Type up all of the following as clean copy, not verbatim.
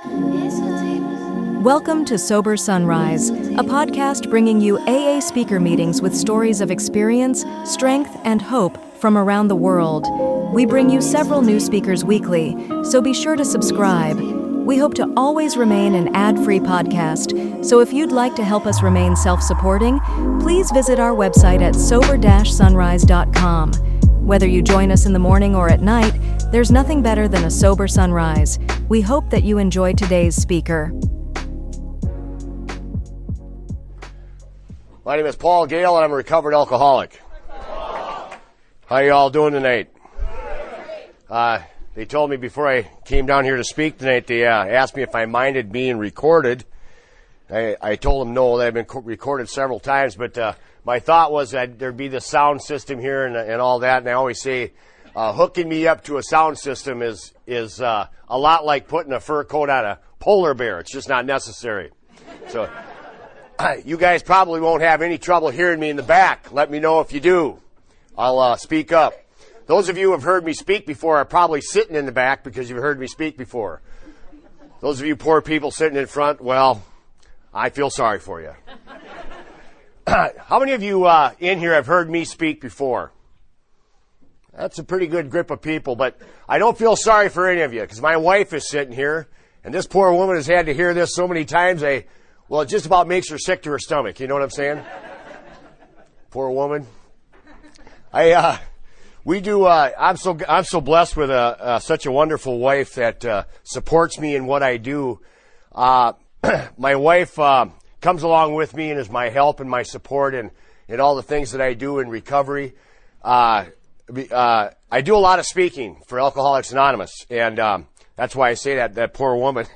Welcome to Sober Sunrise, a podcast bringing you AA speaker meetings with stories of experience, strength, and hope from around the world. We bring you several new speakers weekly, so be sure to subscribe. We hope to always remain an ad-free podcast, so if you'd like to help us remain self-supporting, please visit our website at sober-sunrise.com. Whether you join us in the morning or at night, there's nothing better than a sober sunrise. We hope that you enjoy today's speaker. My name is Paul Gale, and I'm a recovered alcoholic. How you all doing tonight? They told me before I came down here to speak tonight, they asked me if I minded being recorded. I told them no, that I've been recorded several times, but my thought was that there'd be the sound system here and all that, and I always say hooking me up to a sound system is a lot like putting a fur coat on a polar bear. It's just not necessary. So you guys probably won't have any trouble hearing me in the back. Let me know if you do. I'll speak up. Those of you who have heard me speak before are probably sitting in the back because you've heard me speak before. Those of you poor people sitting in front, well, I feel sorry for you. How many of you in here have heard me speak before? That's a pretty good grip of people, but I don't feel sorry for any of you because my wife is sitting here, and this poor woman has had to hear this so many times, it just about makes her sick to her stomach. You know what I'm saying? Poor woman. I'm so blessed with such a wonderful wife that supports me in what I do. My wife comes along with me and is my help and my support in all the things that I do in recovery. I do a lot of speaking for Alcoholics Anonymous, and that's why I say that poor woman.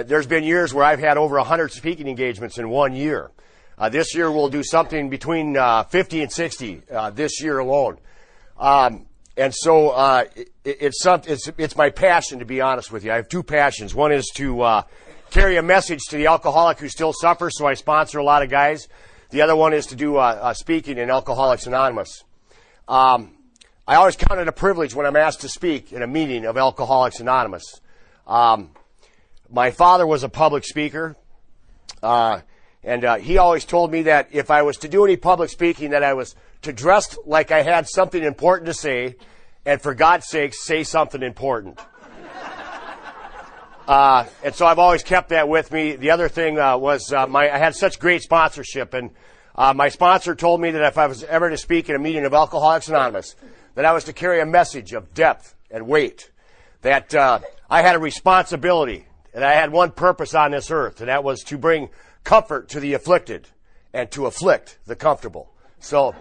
There's been years where I've had over 100 speaking engagements in 1 year. This year we'll do something between 50 and 60 this year alone. It's my passion, to be honest with you. I have two passions. One is to carry a message to the alcoholic who still suffers, so I sponsor a lot of guys. The other one is to do speaking in Alcoholics Anonymous. I always count it a privilege when I'm asked to speak in a meeting of Alcoholics Anonymous. My father was a public speaker, and he always told me that if I was to do any public speaking, that I was to dress like I had something important to say, and for God's sake, say something important. And so I've always kept that with me. The other thing was I had such great sponsorship, and my sponsor told me that if I was ever to speak in a meeting of Alcoholics Anonymous, that I was to carry a message of depth and weight, that I had a responsibility, and I had one purpose on this earth, and that was to bring comfort to the afflicted and to afflict the comfortable. So,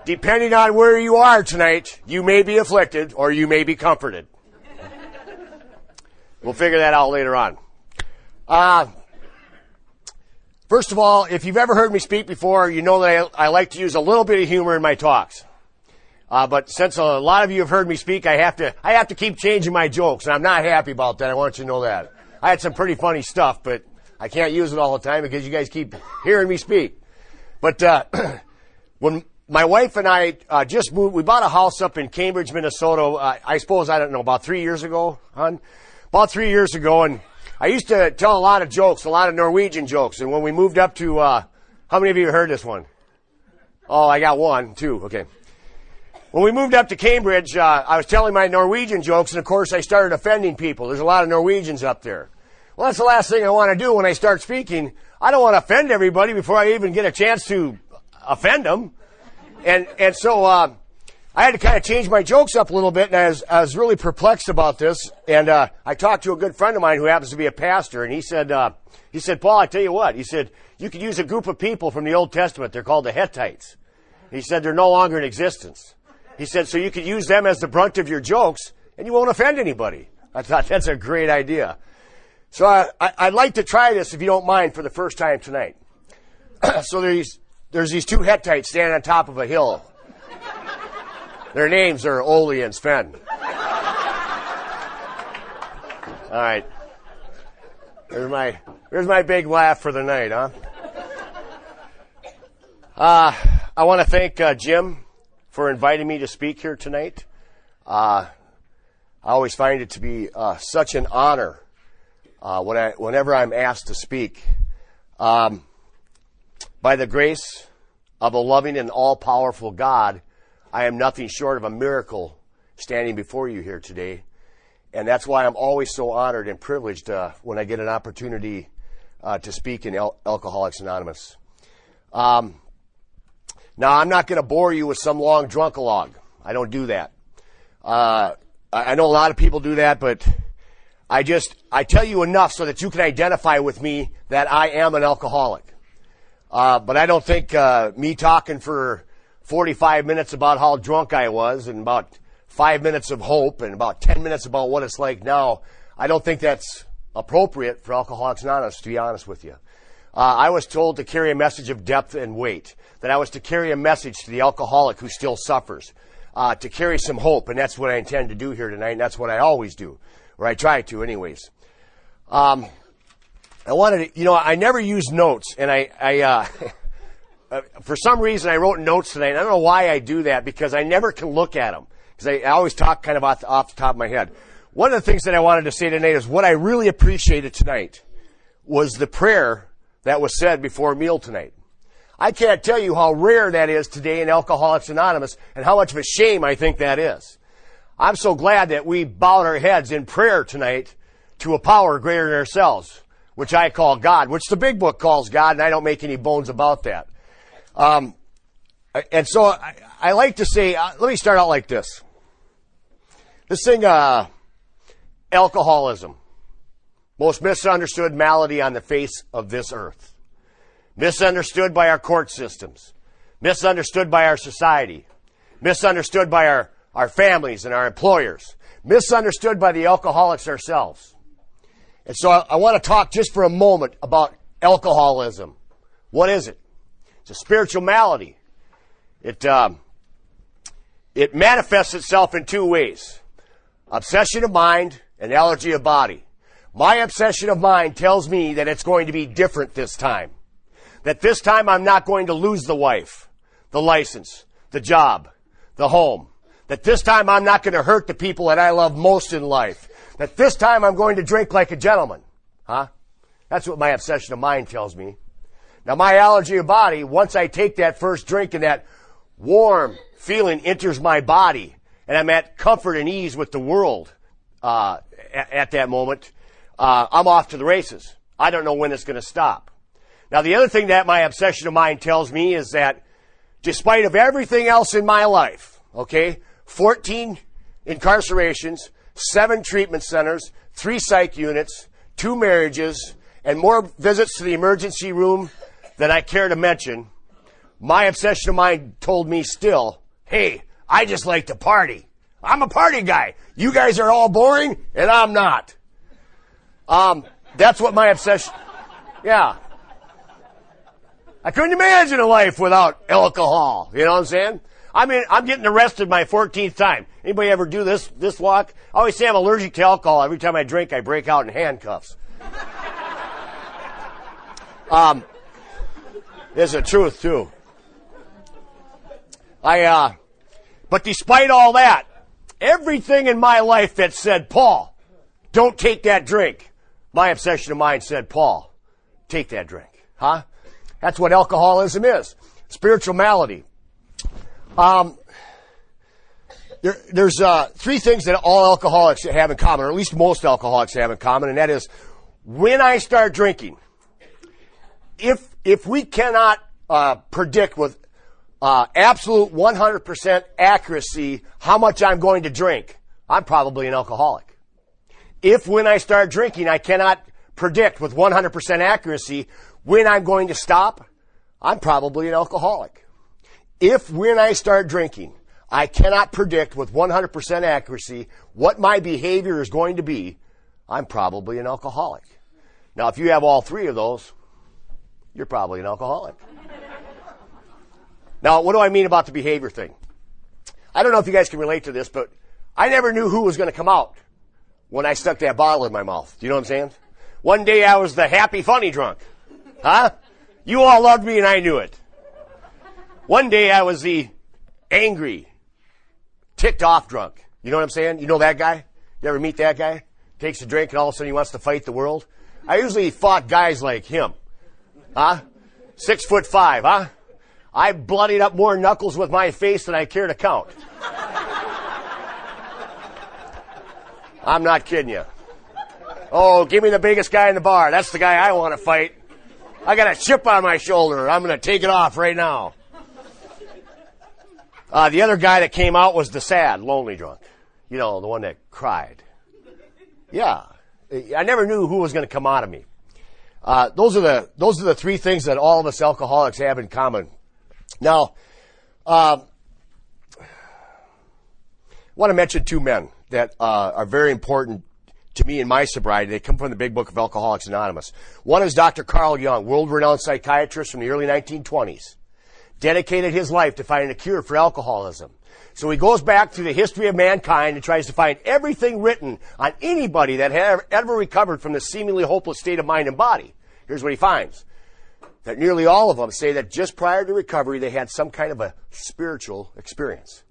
depending on where you are tonight, you may be afflicted or you may be comforted. We'll figure that out later on. First of all, if you've ever heard me speak before, you know that I like to use a little bit of humor in my talks. But since a lot of you have heard me speak, I have to keep changing my jokes, and I'm not happy about that. I want you to know that. I had some pretty funny stuff, but I can't use it all the time because you guys keep hearing me speak. But when my wife and I just moved, we bought a house up in Cambridge, Minnesota, about 3 years ago, hon? About 3 years ago, and I used to tell a lot of jokes, a lot of Norwegian jokes, and when we moved up to, how many of you heard this one? Oh, I got one, two, okay. When we moved up to Cambridge, I was telling my Norwegian jokes, and of course I started offending people. There's a lot of Norwegians up there. Well, that's the last thing I want to do when I start speaking. I don't want to offend everybody before I even get a chance to offend them. And so I had to kind of change my jokes up a little bit, and I was really perplexed about this. And I talked to a good friend of mine who happens to be a pastor, and he said, Paul, I tell you what. He said, you could use a group of people from the Old Testament. They're called the Hittites. He said, they're no longer in existence. He said, so you could use them as the brunt of your jokes, and you won't offend anybody. I thought that's a great idea. So I'd like to try this, if you don't mind, for the first time tonight. So there's these two Hittites standing on top of a hill. Their names are Ole and Sven. All right. There's my big laugh for the night, huh? I want to thank Jim for inviting me to speak here tonight. I I always find it to be such an honor whenever I'm asked to speak. By the grace of a loving and all-powerful God, I am nothing short of a miracle standing before you here today. And that's why I'm always so honored and privileged when I get an opportunity to speak in Alcoholics Anonymous. Now, I'm not going to bore you with some long drunk-a-log. I don't do that. I know a lot of people do that, but I tell you enough so that you can identify with me that I am an alcoholic. But I don't think me talking for 45 minutes about how drunk I was and about 5 minutes of hope and about 10 minutes about what it's like now, I don't think that's appropriate for Alcoholics Anonymous, to be honest with you. I was told to carry a message of depth and weight, that I was to carry a message to the alcoholic who still suffers, to carry some hope, and that's what I intend to do here tonight, and that's what I always do, or I try to anyways. I wanted to, I never use notes, and I for some reason I wrote notes tonight, and I don't know why I do that, because I never can look at them, because I always talk kind of off the top of my head. One of the things that I wanted to say tonight is what I really appreciated tonight was the prayer that was said before a meal tonight. I can't tell you how rare that is today in Alcoholics Anonymous and how much of a shame I think that is. I'm so glad that we bowed our heads in prayer tonight to a power greater than ourselves, which I call God, which the big book calls God, and I don't make any bones about that. And so I like to say, let me start out like this. This thing, alcoholism, most misunderstood malady on the face of this earth. Misunderstood by our court systems. Misunderstood by our society. Misunderstood by our families and our employers. Misunderstood by the alcoholics ourselves. And so I want to talk just for a moment about alcoholism. What is it? It's a spiritual malady. It manifests itself in two ways. Obsession of mind and allergy of body. My obsession of mind tells me that it's going to be different this time. That this time I'm not going to lose the wife, the license, the job, the home. That this time I'm not going to hurt the people that I love most in life. That this time I'm going to drink like a gentleman. That's what my obsession of mind tells me. Now my allergy of body, once I take that first drink and that warm feeling enters my body and I'm at comfort and ease with the world at that moment, I'm off to the races. I don't know when it's going to stop. Now, the other thing that my obsession of mind tells me is that despite of everything else in my life, 14 incarcerations, 7 treatment centers, 3 psych units, 2 marriages, and more visits to the emergency room than I care to mention, my obsession of mind told me still, hey, I just like to party. I'm a party guy. You guys are all boring, and I'm not. That's what my obsession, yeah. I couldn't imagine a life without alcohol. You know what I'm saying? I mean, I'm getting arrested my 14th time. Anybody ever do this walk? I always say I'm allergic to alcohol. Every time I drink, I break out in handcuffs. It's the truth, too. But despite all that, everything in my life that said, Paul, don't take that drink, my obsession of mind said, Paul, take that drink. That's what alcoholism is. Spiritual malady. There's 3 things that all alcoholics have in common, or at least most alcoholics have in common, and that is when I start drinking, if we cannot predict with absolute 100% accuracy how much I'm going to drink, I'm probably an alcoholic. If when I start drinking I cannot predict with 100% accuracy when I'm going to stop, I'm probably an alcoholic. If when I start drinking I cannot predict with 100% accuracy what my behavior is going to be, I'm probably an alcoholic. Now, if you have all 3 of those, you're probably an alcoholic. Now, what do I mean about the behavior thing? I don't know if you guys can relate to this, but I never knew who was going to come out when I stuck that bottle in my mouth. Do you know what I'm saying? One day I was the happy, funny drunk. You all loved me and I knew it. One day I was the angry, ticked off drunk. You know what I'm saying? You know that guy? You ever meet that guy? Takes a drink and all of a sudden he wants to fight the world. I usually fought guys like him. Huh? 6'5", huh? I bloodied up more knuckles with my face than I care to count. I'm not kidding you. Oh, give me the biggest guy in the bar. That's the guy I want to fight. I got a chip on my shoulder. I'm going to take it off right now. The other guy that came out was the sad, lonely drunk. You know, the one that cried. Yeah. I never knew who was going to come out of me. Those are the three things that all of us alcoholics have in common. Now, I want to mention two men that are very important to me in my sobriety. They come from the big book of Alcoholics Anonymous. One is Dr. Carl Jung, world-renowned psychiatrist from the early 1920s. Dedicated his life to finding a cure for alcoholism. So he goes back through the history of mankind and tries to find everything written on anybody that had ever recovered from this seemingly hopeless state of mind and body. Here's what he finds. That nearly all of them say that just prior to recovery, they had some kind of a spiritual experience.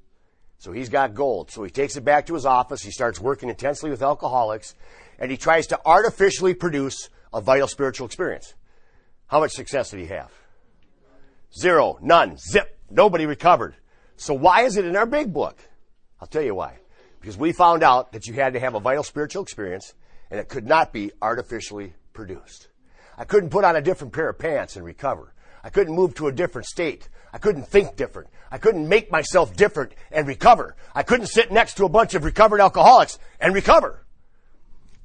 So he's got gold. So he takes it back to his office. He starts working intensely with alcoholics, and he tries to artificially produce a vital spiritual experience. How much success did he have? Zero. None. Zip. Nobody recovered. So why is it in our big book? I'll tell you why. Because we found out that you had to have a vital spiritual experience, and it could not be artificially produced. I couldn't put on a different pair of pants and recover. I couldn't move to a different state. I couldn't think different. I couldn't make myself different and recover. I couldn't sit next to a bunch of recovered alcoholics and recover.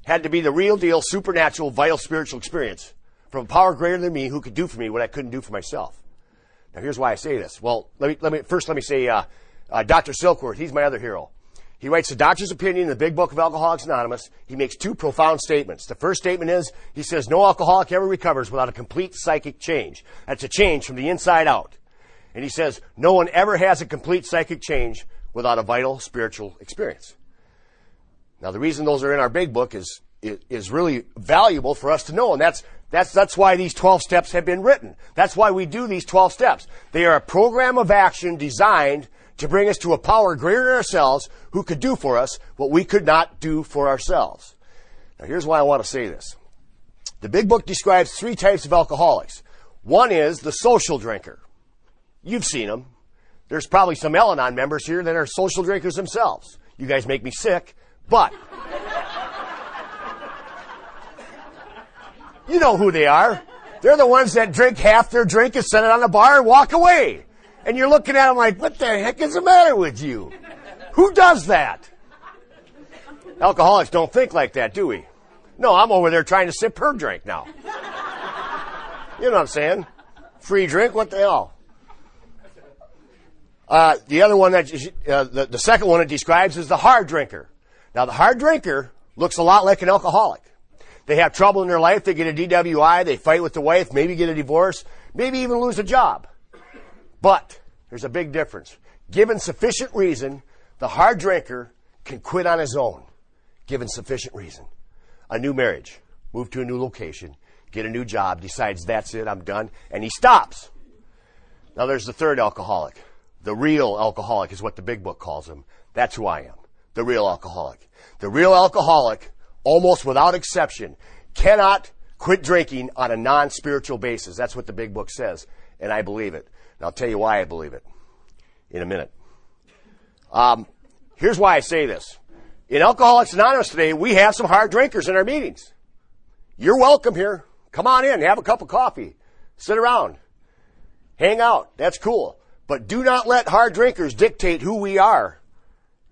Had to be the real deal, supernatural, vital spiritual experience from a power greater than me who could do for me what I couldn't do for myself. Now, here's why I say this. Well, let me say Dr. Silkworth. He's my other hero. He writes the doctor's opinion in the big book of Alcoholics Anonymous. He makes two profound statements. The first statement is, he says, no alcoholic ever recovers without a complete psychic change. That's a change from the inside out. And he says, no one ever has a complete psychic change without a vital spiritual experience. Now, the reason those are in our big book is really valuable for us to know, and that's why these 12 steps have been written. That's why we do these 12 steps. They are a program of action designed to bring us to a power greater than ourselves who could do for us what we could not do for ourselves. Now, here's why I want to say this. The big book describes three types of alcoholics. One is the social drinker. You've seen them. There's probably some Al-Anon members here that are social drinkers themselves. You guys make me sick, but you know who they are. They're the ones that drink half their drink and set it on the bar and walk away. And you're looking at them like, what the heck is the matter with you? Who does that? Alcoholics don't think like that, do we? No, I'm over there trying to sip her drink now. You know what I'm saying? Free drink, what the hell? The other one the second one it describes is the hard drinker. Now, the hard drinker looks a lot like an alcoholic. They have trouble in their life. They get a DWI. They fight with the wife, maybe get a divorce, maybe even lose a job. But there's a big difference. Given sufficient reason, the hard drinker can quit on his own. Given sufficient reason. A new marriage, move to a new location, get a new job, decides that's it, I'm done, and he stops. Now there's the third alcoholic. The real alcoholic is what the big book calls him. That's who I am. The real alcoholic. The real alcoholic, almost without exception, cannot quit drinking on a non-spiritual basis. That's what the big book says, and I believe it. And I'll tell you why I believe it in a minute. Here's why I say this. In Alcoholics Anonymous today, we have some hard drinkers in our meetings. You're welcome here. Come on in, have a cup of coffee, sit around, hang out. That's cool. But do not let hard drinkers dictate who we are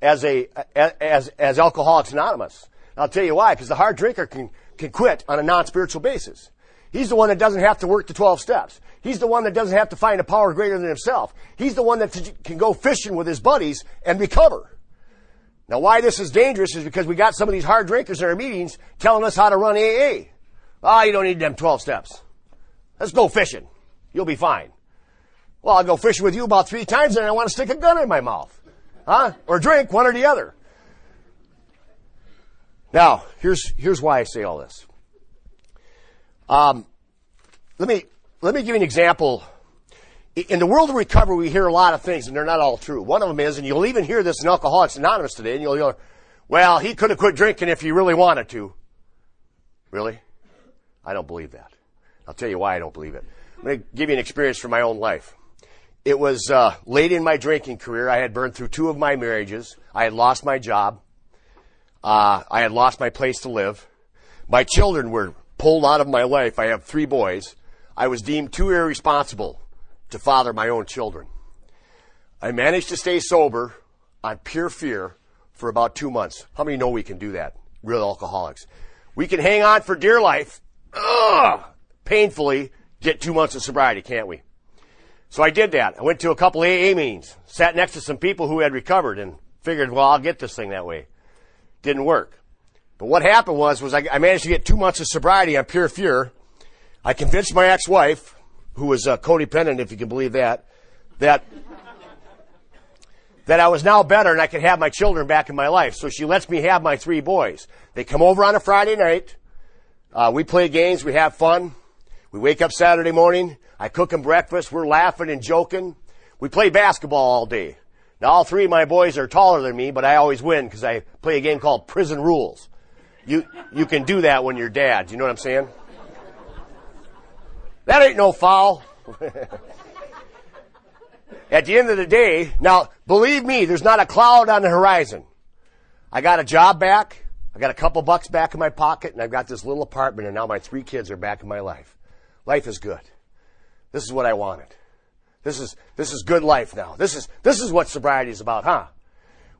as Alcoholics Anonymous. And I'll tell you why, because the hard drinker can quit on a non-spiritual basis. He's the one that doesn't have to work the 12 steps. He's the one that doesn't have to find a power greater than himself. He's the one that can go fishing with his buddies and recover. Now, why this is dangerous is because we got some of these hard drinkers in our meetings telling us how to run AA. You don't need them 12 steps. Let's go fishing. You'll be fine. Well, I'll go fishing with you about 3 times and I want to stick a gun in my mouth. Or drink, one or the other. Now, here's why I say all this. Let me give you an example. In the world of recovery, we hear a lot of things, and they're not all true. One of them is, and you'll even hear this in Alcoholics Anonymous today, and you'll hear, Well, he could have quit drinking if he really wanted to. Really? I don't believe that. I'll tell you why I don't believe it. I'm going to give you an experience from my own life. It was late in my drinking career. I had burned through 2 of my marriages. I had lost my job. I had lost my place to live. My children were pulled out of my life. I have 3 boys. I was deemed too irresponsible to father my own children. I managed to stay sober on pure fear for about 2 months. How many know we can do that? Real alcoholics. We can hang on for dear life, painfully get 2 months of sobriety, can't we? So I did that. I went to a couple AA meetings, sat next to some people who had recovered, and figured, well, I'll get this thing that way. Didn't work. But what happened was I managed to get 2 months of sobriety on pure fear. I convinced my ex-wife, who was codependent, if you can believe that I was now better and I could have my children back in my life. So she lets me have my 3 boys. They come over on a Friday night. We play games. We have fun. We wake up Saturday morning. I cook them breakfast. We're laughing and joking. We play basketball all day. Now, all 3 of my boys are taller than me, but I always win because I play a game called Prison Rules. You can do that when you're dad. You know what I'm saying? That ain't no foul. At the end of the day, now, believe me, there's not a cloud on the horizon. I got a job back. I got a couple bucks back in my pocket, and I've got this little apartment, and now my 3 kids are back in my life. Life is good. This is what I wanted. This is good life now. This is what sobriety is about, huh?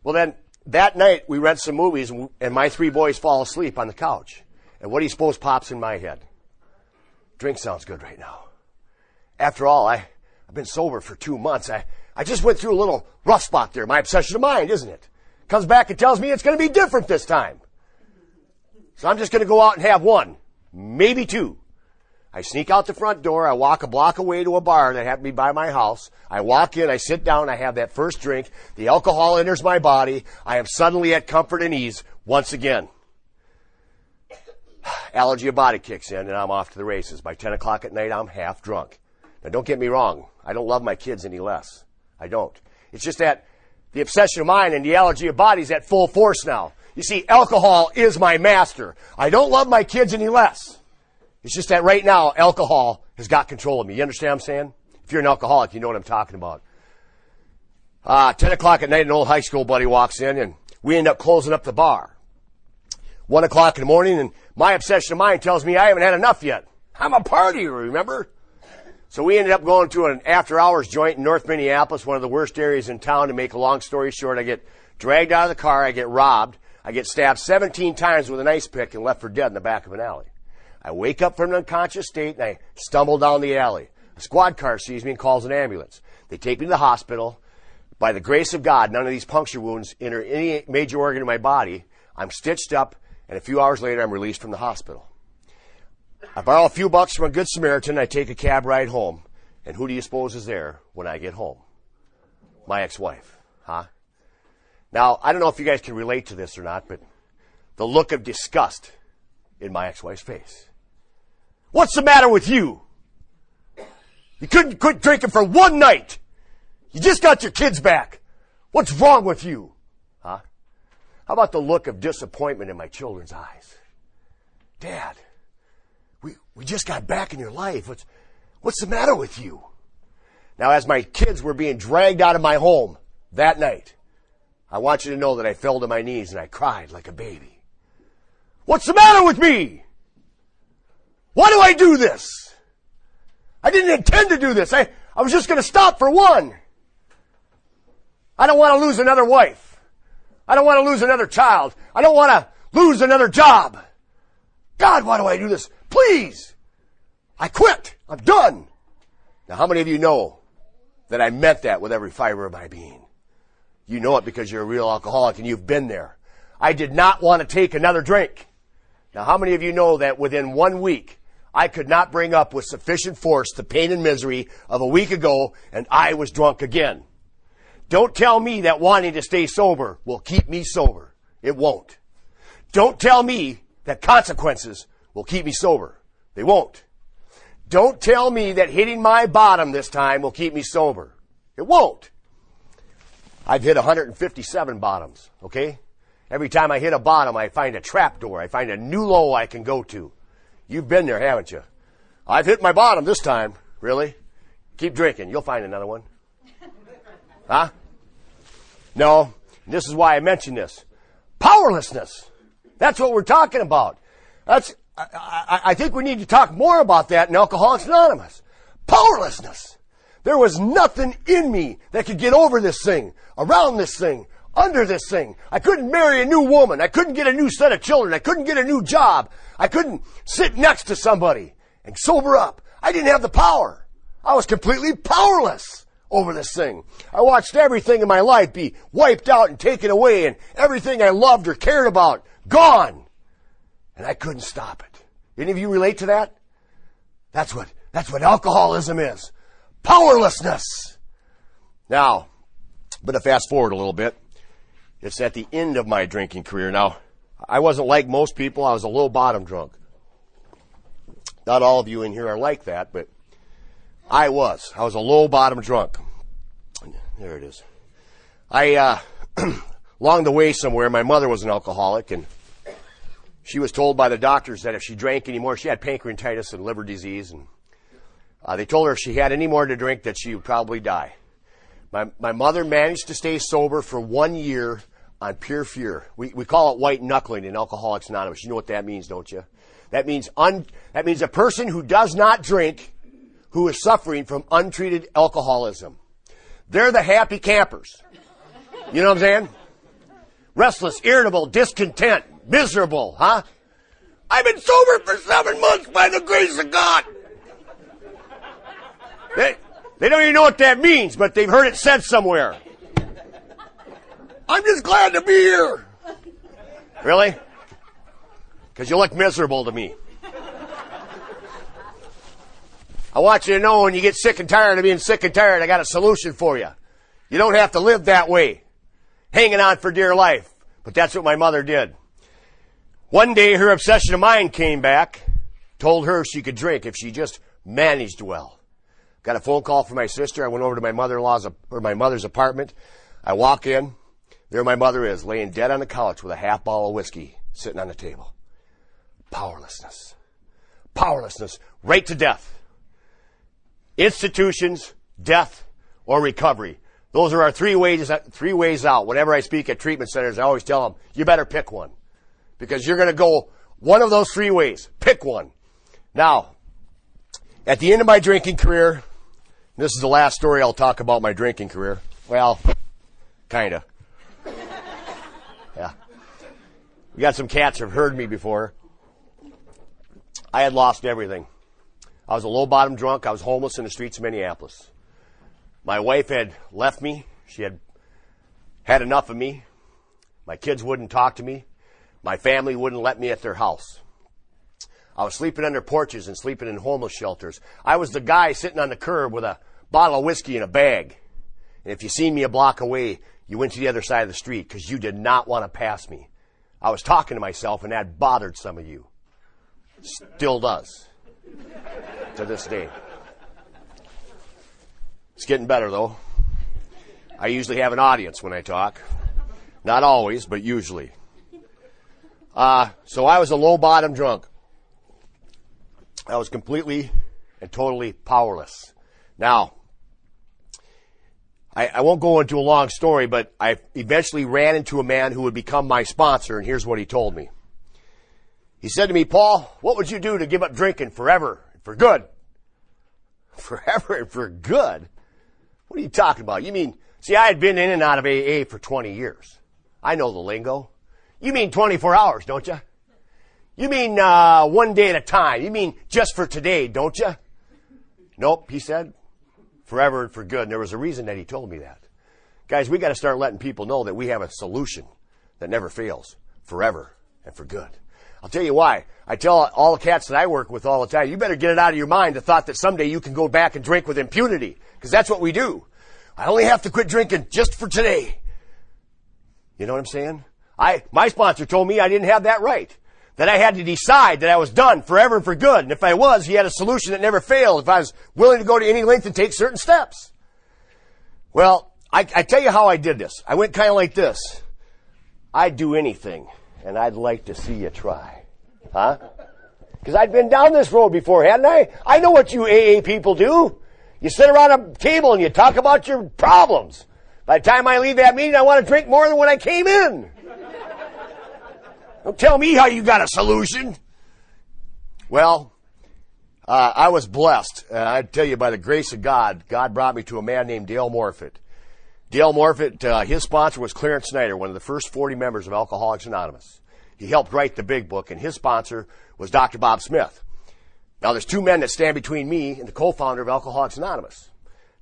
Well, then, that night, we rent some movies, and my 3 boys fall asleep on the couch. And what do you suppose pops in my head? Drink sounds good right now. After all, I've been sober for 2 months. I just went through a little rough spot there. My obsession of mind, isn't it? Comes back and tells me it's going to be different this time. So I'm just going to go out and have 1, maybe 2. I sneak out the front door. I walk a block away to a bar that happened to be by my house. I walk in. I sit down. I have that first drink. The alcohol enters my body. I am suddenly at comfort and ease once again. Allergy of body kicks in, and I'm off to the races. By 10 o'clock at night, I'm half drunk. Now, don't get me wrong. I don't love my kids any less. I don't. It's just that the obsession of mind and the allergy of body is at full force now. You see, alcohol is my master. I don't love my kids any less. It's just that right now, alcohol has got control of me. You understand what I'm saying? If you're an alcoholic, you know what I'm talking about. 10 o'clock at night, an old high school buddy walks in, and we end up closing up the bar. 1 o'clock in the morning, and my obsession of mind tells me I haven't had enough yet. I'm a partier, remember? So we ended up going to an after-hours joint in North Minneapolis, one of the worst areas in town. To make a long story short, I get dragged out of the car, I get robbed, I get stabbed 17 times with an ice pick and left for dead in the back of an alley. I wake up from an unconscious state, and I stumble down the alley. A squad car sees me and calls an ambulance. They take me to the hospital. By the grace of God, none of these puncture wounds enter any major organ in my body. I'm stitched up, and a few hours later, I'm released from the hospital. I borrow a few bucks from a good Samaritan. I take a cab ride home. And who do you suppose is there when I get home? My ex-wife, huh? Now, I don't know if you guys can relate to this or not, but the look of disgust in my ex-wife's face. What's the matter with you? You couldn't quit drinking for 1 night. You just got your kids back. What's wrong with you? Huh? How about the look of disappointment in my children's eyes? Dad, we just got back in your life. What's the matter with you? Now, as my kids were being dragged out of my home that night, I want you to know that I fell to my knees and I cried like a baby. What's the matter with me? Why do I do this? I didn't intend to do this. I was just going to stop for 1. I don't want to lose another wife. I don't want to lose another child. I don't want to lose another job. God, why do I do this? Please. I quit. I'm done. Now, how many of you know that I meant that with every fiber of my being? You know it because you're a real alcoholic and you've been there. I did not want to take another drink. Now, how many of you know that within 1 week, I could not bring up with sufficient force the pain and misery of a week ago, and I was drunk again? Don't tell me that wanting to stay sober will keep me sober. It won't. Don't tell me that consequences will keep me sober. They won't. Don't tell me that hitting my bottom this time will keep me sober. It won't. I've hit 157 bottoms, okay? Every time I hit a bottom, I find a trap door. I find a new low I can go to. You've been there, haven't you? I've hit my bottom this time. Really? Keep drinking. You'll find another one. Huh? No. This is why I mention this. Powerlessness. That's what we're talking about. I think we need to talk more about that in Alcoholics Anonymous. Powerlessness. There was nothing in me that could get over this thing, around this thing, under this thing. I couldn't marry a new woman. I couldn't get a new set of children. I couldn't get a new job. I couldn't sit next to somebody and sober up. I didn't have the power. I was completely powerless over this thing. I watched everything in my life be wiped out and taken away, and everything I loved or cared about gone. And I couldn't stop it. Any of you relate to that? That's what alcoholism is. Powerlessness. Now, but to fast forward a little bit, it's at the end of my drinking career. Now, I wasn't like most people. I was a low bottom drunk. Not all of you in here are like that, but I was. I was a low bottom drunk. There it is. Along the way somewhere, my mother was an alcoholic, and she was told by the doctors that if she drank anymore, she had pancreatitis and liver disease, and they told her if she had any more to drink that she would probably die. My mother managed to stay sober for 1 year on pure fear. We call it white knuckling in Alcoholics Anonymous. You know what that means, don't you? That means a person who does not drink who is suffering from untreated alcoholism. They're the happy campers. You know what I'm saying? Restless, irritable, discontent, miserable, huh? I've been sober for 7 months by the grace of God. They don't even know what that means, but they've heard it said somewhere. I'm just glad to be here. Really? Because you look miserable to me. I want you to know when you get sick and tired of being sick and tired, I got a solution for you. You don't have to live that way, hanging on for dear life. But that's what my mother did. One day, her obsession of mind came back, told her she could drink if she just managed well. Got a phone call from my sister. I went over to my mother's apartment. I walk in. There my mother is, laying dead on the couch with a half bottle of whiskey sitting on the table. Powerlessness. Powerlessness. Right to death. Institutions, death, or recovery. Those are our three ways out. Whenever I speak at treatment centers, I always tell them, you better pick one. Because you're going to go one of those three ways. Pick one. Now, at the end of my drinking career, this is the last story I'll talk about my drinking career. Well, kind of. Yeah. We got some cats who have heard me before. I had lost everything. I was a low-bottom drunk. I was homeless in the streets of Minneapolis. My wife had left me. She had had enough of me. My kids wouldn't talk to me. My family wouldn't let me at their house. I was sleeping under porches and sleeping in homeless shelters. I was the guy sitting on the curb with a bottle of whiskey in a bag. And if you seen me a block away, you went to the other side of the street because you did not want to pass me. I was talking to myself, and that bothered some of you. Still does. To this day. It's getting better, though. I usually have an audience when I talk. Not always, but usually. So I was a low-bottom drunk. I was completely and totally powerless. Now, I won't go into a long story, but I eventually ran into a man who would become my sponsor, and here's what he told me. He said to me, Paul, what would you do to give up drinking forever and for good? Forever and for good? What are you talking about? You mean, see, I had been in and out of AA for 20 years. I know the lingo. You mean 24 hours, don't you? You mean 1 day at a time. You mean just for today, don't you? Nope, he said. Forever and for good. And there was a reason that he told me that. Guys, we got to start letting people know that we have a solution that never fails. Forever and for good. I'll tell you why. I tell all the cats that I work with all the time, you better get it out of your mind the thought that someday you can go back and drink with impunity. Because that's what we do. I only have to quit drinking just for today. You know what I'm saying? My sponsor told me I didn't have that right. That I had to decide that I was done forever and for good. And if I was, he had a solution that never failed if I was willing to go to any length and take certain steps. Well, I tell you how I did this. I went kind of like this. I'd do anything, and I'd like to see you try. Huh? Because I'd been down this road before, hadn't I? I know what you AA people do. You sit around a table and you talk about your problems. By the time I leave that meeting, I want to drink more than when I came in. Don't tell me how you got a solution. Well, I was blessed. I'd tell you, by the grace of God, God brought me to a man named Dale Morfitt. Dale Morfitt, his sponsor was Clarence Snyder, one of the first 40 members of Alcoholics Anonymous. He helped write the big book, and his sponsor was Dr. Bob Smith. Now, there's two men that stand between me and the co-founder of Alcoholics Anonymous.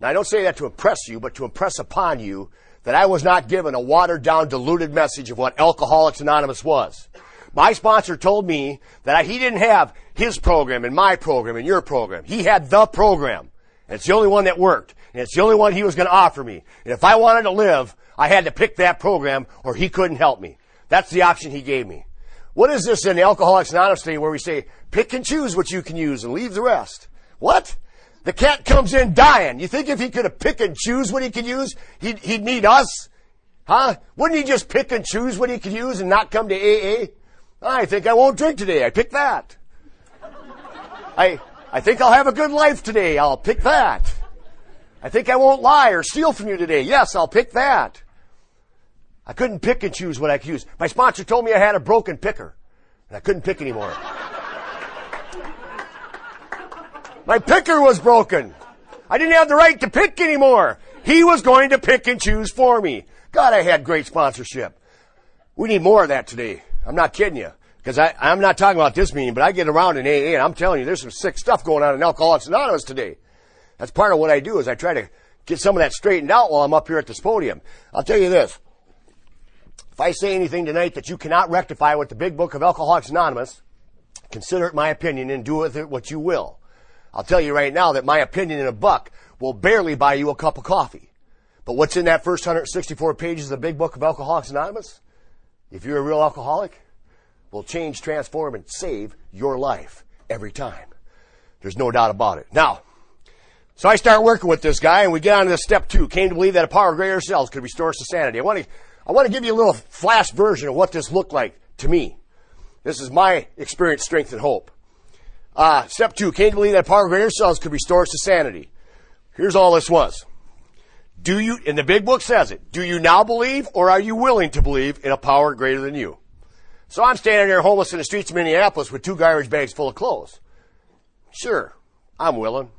Now, I don't say that to impress you, but to impress upon you that I was not given a watered-down, diluted message of what Alcoholics Anonymous was. My sponsor told me that he didn't have his program and my program and your program. He had the program. And it's the only one that worked. And it's the only one he was going to offer me. And if I wanted to live, I had to pick that program or he couldn't help me. That's the option he gave me. What is this in the Alcoholics Anonymous thing where we say, pick and choose what you can use and leave the rest? What? The cat comes in dying. You think if he could have pick and choose what he could use, he'd need us? Huh? Wouldn't he just pick and choose what he could use and not come to AA? I think I won't drink today. I pick that. I think I'll have a good life today. I'll pick that. I think I won't lie or steal from you today. Yes, I'll pick that. I couldn't pick and choose what I could use. My sponsor told me I had a broken picker, and I couldn't pick anymore. My picker was broken. I didn't have the right to pick anymore. He was going to pick and choose for me. God, I had great sponsorship. We need more of that today. I'm not kidding you. Because I'm not talking about this meeting, but I get around in AA, and I'm telling you, there's some sick stuff going on in Alcoholics Anonymous today. That's part of what I do, is I try to get some of that straightened out while I'm up here at this podium. I'll tell you this. If I say anything tonight that you cannot rectify with the big book of Alcoholics Anonymous, consider it my opinion and do with it what you will. I'll tell you right now that my opinion in a buck will barely buy you a cup of coffee. But what's in that first 164 pages of the big book of Alcoholics Anonymous, if you're a real alcoholic, will change, transform, and save your life every time. There's no doubt about it. Now, so I start working with this guy, and we get on to step 2. Came to believe that a power greater ourselves could restore us to sanity. I want to give you a little flash version of what this looked like to me. This is my experience, strength, and hope. Step 2. Came to believe that a power greater ourselves could restore us to sanity. Here's all this was. Do you, and the big book says it, do you now believe, or are you willing to believe in a power greater than you? So I'm standing there homeless in the streets of Minneapolis with 2 garbage bags full of clothes. Sure, I'm willing.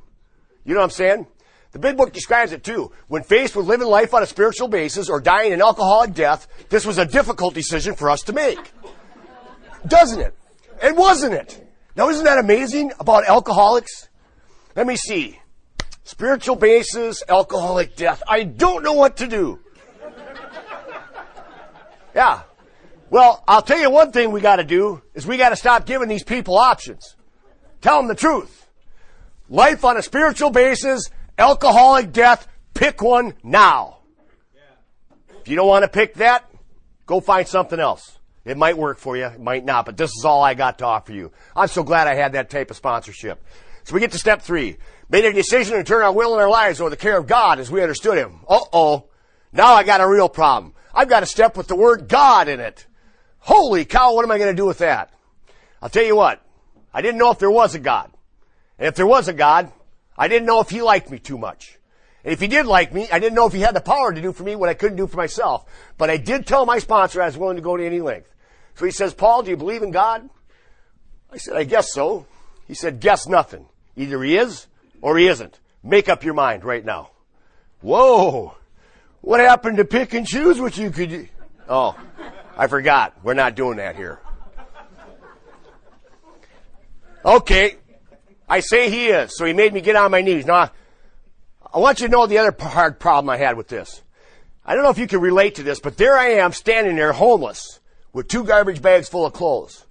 You know what I'm saying? The big book describes it too. When faced with living life on a spiritual basis or dying an alcoholic death, this was a difficult decision for us to make. Doesn't it? And wasn't it? Now isn't that amazing about alcoholics? Let me see. Spiritual basis, alcoholic death. I don't know what to do. Yeah. Well, I'll tell you one thing we got to do is we got to stop giving these people options. Tell them the truth. Life on a spiritual basis, alcoholic death, pick one now. If you don't want to pick that, go find something else. It might work for you, it might not, but this is all I got to offer you. I'm so glad I had that type of sponsorship. So we get to step 3. Made a decision to turn our will and our lives over the care of God as we understood Him. Uh-oh. Now I got a real problem. I've got a step with the word God in it. Holy cow, what am I going to do with that? I'll tell you what. I didn't know if there was a God. And if there was a God, I didn't know if He liked me too much. And if He did like me, I didn't know if He had the power to do for me what I couldn't do for myself. But I did tell my sponsor I was willing to go to any length. So he says, Paul, do you believe in God? I said, I guess so. He said, guess nothing. Either He is or He isn't. Make up your mind right now. Whoa. What happened to pick and choose what you could do? Oh, I forgot. We're not doing that here. Okay. I say He is. So He made me get on my knees. Now, I want you to know the other hard problem I had with this. I don't know if you can relate to this, but there I am standing there homeless with 2 garbage bags full of clothes.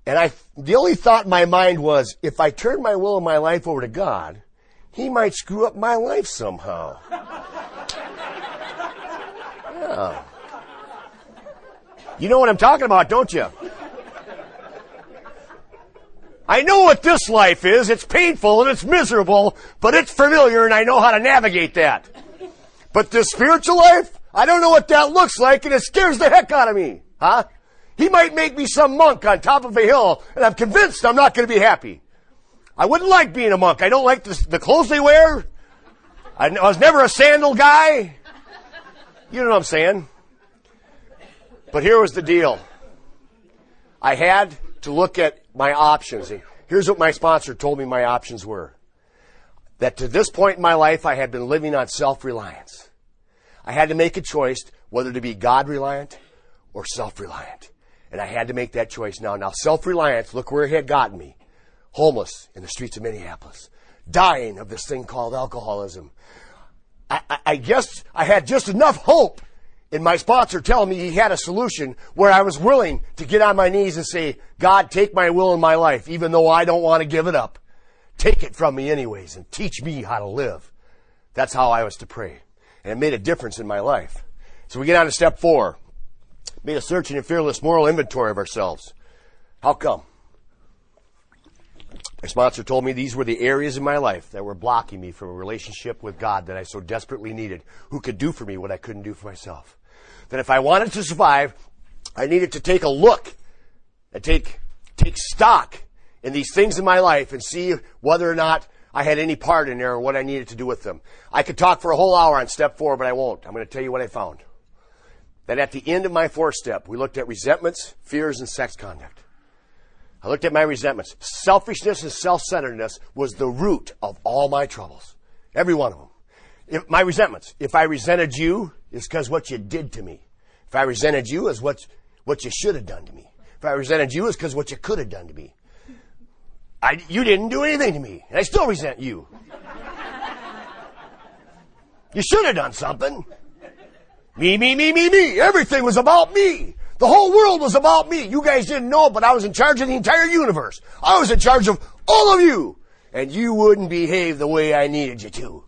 And the only thought in my mind was, if I turn my will and my life over to God, He might screw up my life somehow. Yeah. You know what I'm talking about, don't you? I know what this life is. It's painful and it's miserable, but it's familiar and I know how to navigate that. But this spiritual life, I don't know what that looks like, and it scares the heck out of me. Huh? He might make me some monk on top of a hill, and I'm convinced I'm not going to be happy. I wouldn't like being a monk. I don't like the clothes they wear. I was never a sandal guy. You know what I'm saying? But here was the deal. I had to look at my options. Here's what my sponsor told me my options were. That to this point in my life, I had been living on self-reliance. I had to make a choice whether to be God-reliant or self-reliant. And I had to make that choice now. Now, self-reliance, look where it had gotten me. Homeless in the streets of Minneapolis. Dying of this thing called alcoholism. I guess I had just enough hope in my sponsor telling me he had a solution where I was willing to get on my knees and say, God, take my will in my life, even though I don't want to give it up. Take it from me anyways and teach me how to live. That's how I was to pray. And it made a difference in my life. So we get on to step 4. Made a searching and fearless moral inventory of ourselves. How come? My sponsor told me these were the areas in my life that were blocking me from a relationship with God that I so desperately needed, who could do for me what I couldn't do for myself. That if I wanted to survive, I needed to take a look and take stock in these things in my life and see whether or not I had any part in there or what I needed to do with them. I could talk for a whole hour on step 4, but I won't. I'm going to tell you what I found. That at the end of my 4th step, we looked at resentments, fears, and sex conduct. I looked at my resentments. Selfishness and self-centeredness was the root of all my troubles. Every one of them. My resentments. If I resented you, it's because what you did to me. If I resented you, it's what you should have done to me. If I resented you, it's because what you could have done to me. You didn't do anything to me, and I still resent you. You should have done something. Me. Everything was about me. The whole world was about me. You guys didn't know it, but I was in charge of the entire universe. I was in charge of all of you. And you wouldn't behave the way I needed you to.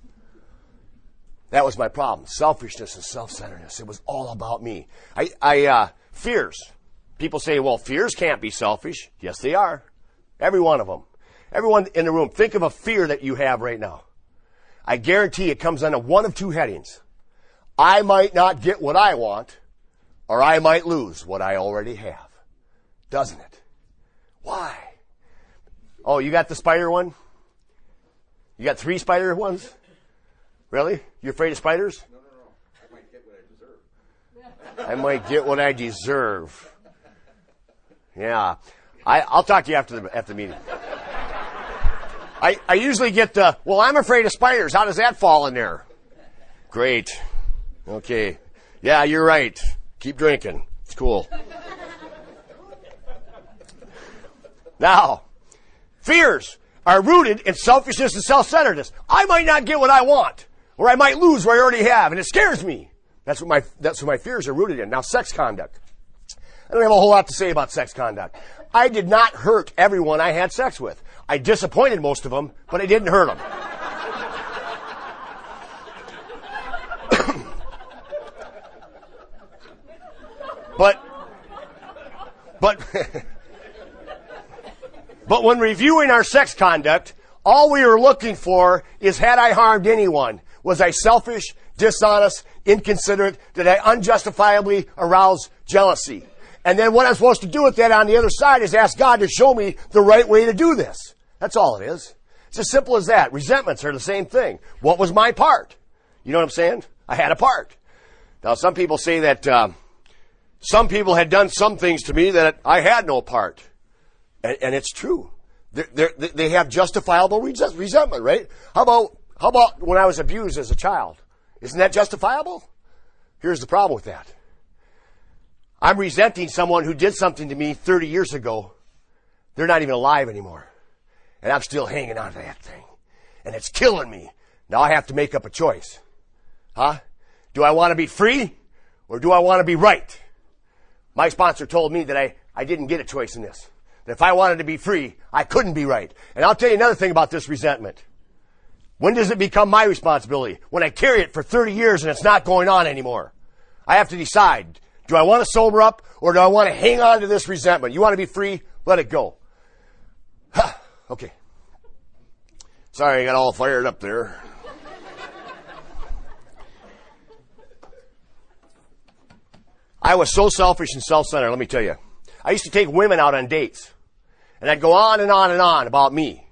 That was my problem. Selfishness and self-centeredness. It was all about me. Fears. People say, well, fears can't be selfish. Yes, they are. Every one of them. Everyone in the room, think of a fear that you have right now. I guarantee it comes under one of 2 headings. I might not get what I want, or I might lose what I already have. Doesn't it? Why? Oh, you got the spider one? You got 3 spider ones? Really? You afraid of spiders? No. I might get what I deserve. I might get what I deserve. Yeah. I'll talk to you after the meeting. I usually get well, I'm afraid of spiders. How does that fall in there? Great. Okay. Yeah, you're right. Keep drinking. It's cool. Now, fears are rooted in selfishness and self-centeredness. I might not get what I want, or I might lose what I already have, and it scares me. That's what my fears are rooted in. Now, sex conduct. I don't have a whole lot to say about sex conduct. I did not hurt everyone I had sex with. I disappointed most of them, but I didn't hurt them. But when reviewing our sex conduct, all we were looking for is, had I harmed anyone? Was I selfish, dishonest, inconsiderate? Did I unjustifiably arouse jealousy? And then what I'm supposed to do with that on the other side is ask God to show me the right way to do this. That's all it is. It's as simple as that. Resentments are the same thing. What was my part? You know what I'm saying? I had a part. Now, some people say that some people had done some things to me that I had no part. And it's true. They have justifiable resentment, right? How about when I was abused as a child? Isn't that justifiable? Here's the problem with that. I'm resenting someone who did something to me 30 years ago. They're not even alive anymore. And I'm still hanging on to that thing. And it's killing me. Now I have to make up a choice. Huh? Do I want to be free or do I want to be right? My sponsor told me that I didn't get a choice in this. That if I wanted to be free, I couldn't be right. And I'll tell you another thing about this resentment. When does it become my responsibility? When I carry it for 30 years and it's not going on anymore. I have to decide. Do I want to sober up or do I want to hang on to this resentment? You want to be free? Let it go. Okay. Sorry, I got all fired up there. I was so selfish and self-centered, let me tell you. I used to take women out on dates. And I'd go on and on and on about me.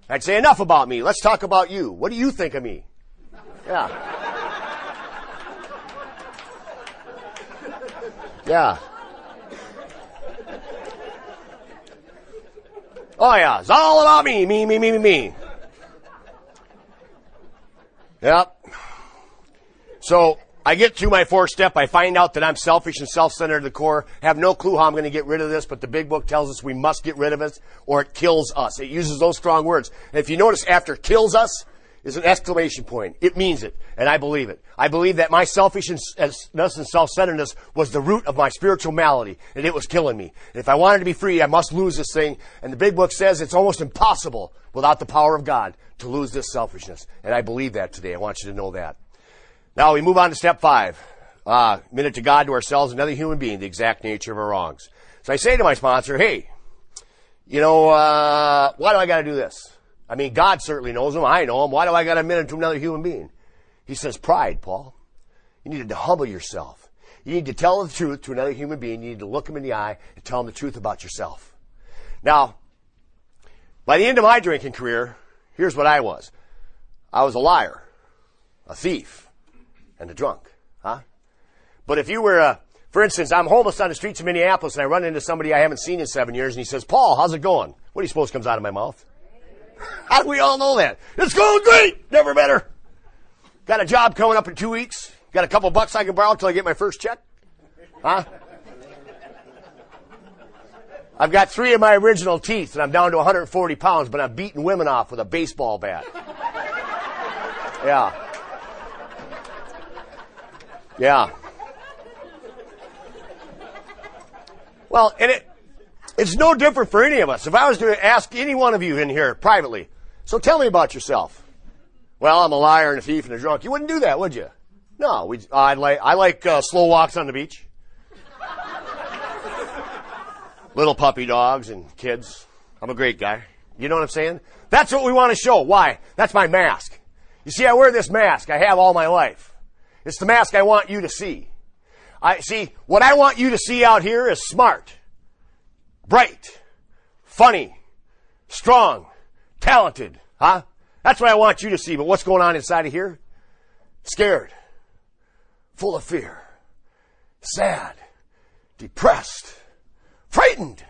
I'd say, enough about me. Let's talk about you. What do you think of me? Yeah. Yeah. Oh, yeah. It's all about me. Me. Yep. So I get to my fourth step. I find out that I'm selfish and self-centered at the core. Have no clue how I'm going to get rid of this, but the big book tells us we must get rid of it or it kills us. It uses those strong words. And if you notice, after kills us is an exclamation point. It means it, and I believe it. I believe that my selfishness and self-centeredness was the root of my spiritual malady, and it was killing me. And if I wanted to be free, I must lose this thing. And the big book says it's almost impossible without the power of God to lose this selfishness. And I believe that today. I want you to know that. Now we move on to step 5. Minute to God, to ourselves, another human being, the exact nature of our wrongs. So I say to my sponsor, hey, why do I got to do this? I mean, God certainly knows him. I know him. Why do I got to admit him to another human being? He says, pride, Paul. You need to humble yourself. You need to tell the truth to another human being. You need to look him in the eye and tell him the truth about yourself. Now, by the end of my drinking career, here's what I was. I was a liar, a thief, and a drunk. Huh? But if you were, for instance, I'm homeless on the streets of Minneapolis and I run into somebody I haven't seen in 7 years and he says, Paul, how's it going? What do you suppose comes out of my mouth? How do we all know that? It's going great. Never better. Got a job coming up in 2 weeks. Got a couple bucks I can borrow till I get my first check. Huh? I've got 3 of my original teeth and I'm down to 140 pounds, but I'm beating women off with a baseball bat. Yeah. Yeah. Well, and it's no different for any of us. If I was to ask any one of you in here privately, so tell me about yourself. Well, I'm a liar and a thief and a drunk. You wouldn't do that, would you? No. I like slow walks on the beach. Little puppy dogs and kids. I'm a great guy. You know what I'm saying? That's what we want to show. Why? That's my mask. You see, I wear this mask. I have all my life. It's the mask I want you to see. What I want you to see out here is smart, bright, funny, strong, talented. Huh? That's what I want you to see. But what's going on inside of here? Scared, full of fear, sad, depressed, frightened.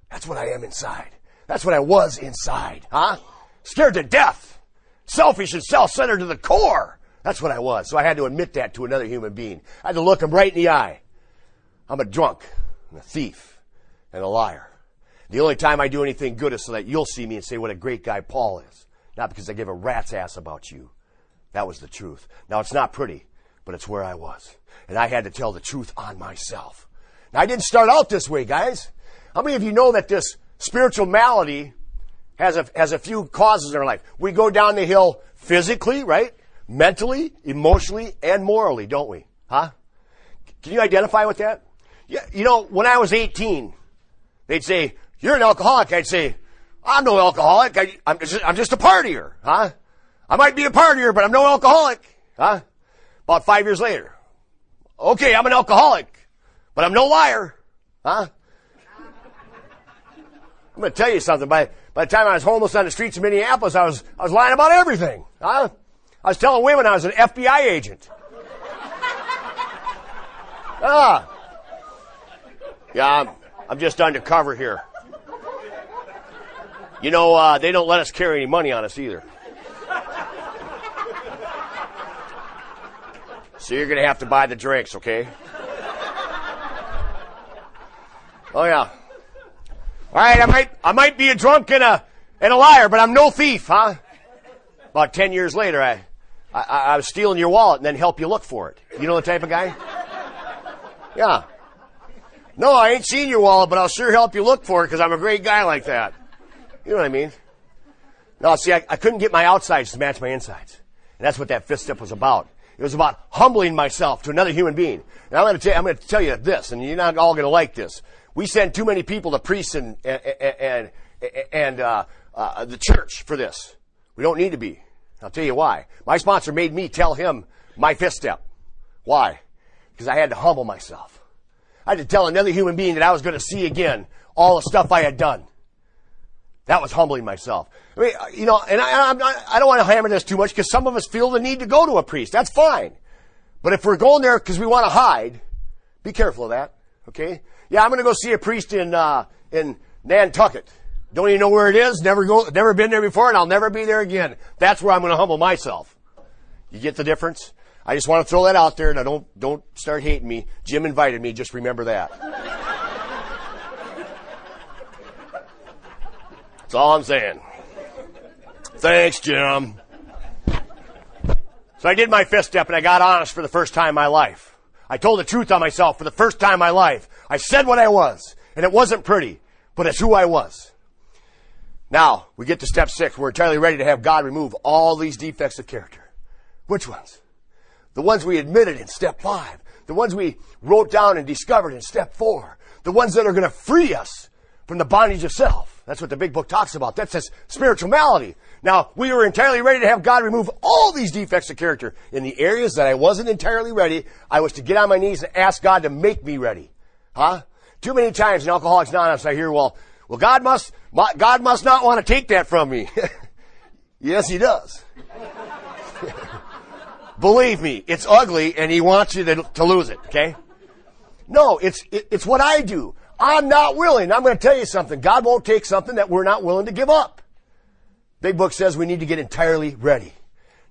That's what I am inside. That's what I was inside. Huh? Scared to death, selfish and self-centered to the core. That's what I was. So I had to admit that to another human being. I had to look him right in the eye. I'm a drunk, and a thief, and a liar. The only time I do anything good is so that you'll see me and say what a great guy Paul is. Not because I give a rat's ass about you. That was the truth. Now, it's not pretty, but it's where I was. And I had to tell the truth on myself. Now, I didn't start out this way, guys. How many of you know that this spiritual malady has a few causes in our life? We go down the hill physically, right? Mentally, emotionally, and morally, don't we? Huh? Can you identify with that? Yeah, when I was 18, they'd say, you're an alcoholic. I'd say, I'm no alcoholic. I'm just a partier. Huh? I might be a partier, but I'm no alcoholic. Huh? About 5 years later. Okay, I'm an alcoholic, but I'm no liar. Huh? I'm going to tell you something. By the time I was homeless on the streets of Minneapolis, I was lying about everything. Huh? I was telling women I was an FBI agent. Yeah, I'm just undercover here. They don't let us carry any money on us either. So you're going to have to buy the drinks, okay? Oh, yeah. All right, I might be a drunk and a liar, but I'm no thief, huh? About 10 years later, I was stealing your wallet and then help you look for it. You know the type of guy? Yeah. No, I ain't seen your wallet, but I'll sure help you look for it because I'm a great guy like that. You know what I mean? No, see, I couldn't get my outsides to match my insides. And that's what that fifth step was about. It was about humbling myself to another human being. And I'm going to tell you this, and you're not all going to like this. We send too many people to priests and the church for this. We don't need to be. I'll tell you why. My sponsor made me tell him my fifth step. Why? Because I had to humble myself. I had to tell another human being that I was going to see again all the stuff I had done. That was humbling myself. I mean, you know, and I don't want to hammer this too much because some of us feel the need to go to a priest. That's fine. But if we're going there because we want to hide, be careful of that. Okay? Yeah, I'm going to go see a priest in Nantucket. Don't even know where it is. Never been there before, and I'll never be there again. That's where I'm going to humble myself. You get the difference? I just want to throw that out there. Now don't start hating me. Jim invited me. Just remember that. That's all I'm saying. Thanks, Jim. So I did my fifth step and I got honest for the first time in my life. I told the truth on myself for the first time in my life. I said what I was, and it wasn't pretty, but it's who I was. Now, we get to step 6. We're entirely ready to have God remove all these defects of character. Which ones? The ones we admitted in step 5. The ones we wrote down and discovered in step 4. The ones that are going to free us from the bondage of self. That's what the big book talks about. That says spiritual malady. Now, we were entirely ready to have God remove all these defects of character. In the areas that I wasn't entirely ready, I was to get on my knees and ask God to make me ready. Huh? Too many times in Alcoholics Anonymous I hear, well, God must not want to take that from me. Yes, He does. Believe me, it's ugly and He wants you to lose it, okay? No, it's what I do. I'm not willing. I'm going to tell you something. God won't take something that we're not willing to give up. Big book says we need to get entirely ready.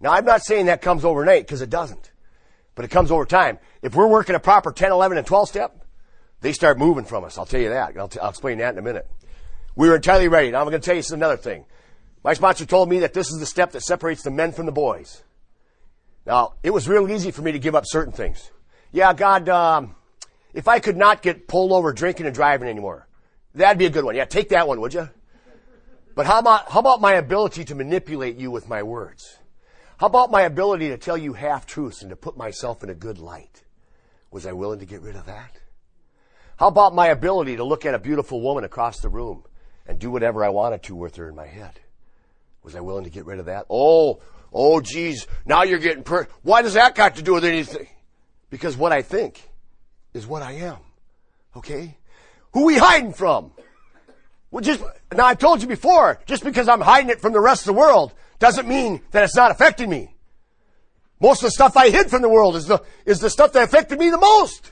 Now, I'm not saying that comes overnight because it doesn't. But it comes over time. If we're working a proper 10, 11, and 12 step, they start moving from us. I'll tell you that. I'll explain that in a minute. We were entirely ready. Now, I'm going to tell you another thing. My sponsor told me that this is the step that separates the men from the boys. Now, it was real easy for me to give up certain things. Yeah, God, if I could not get pulled over drinking and driving anymore, that'd be a good one. Yeah, take that one, would you? But how about my ability to manipulate you with my words? How about my ability to tell you half-truths and to put myself in a good light? Was I willing to get rid of that? How about my ability to look at a beautiful woman across the room and do whatever I wanted to with her in my head? Was I willing to get rid of that? Oh, geez, now you're getting why does that got to do with anything? Because what I think is what I am. Okay? Who we hiding from? Well, now I've told you before, just because I'm hiding it from the rest of the world doesn't mean that it's not affecting me. Most of the stuff I hid from the world is the stuff that affected me the most.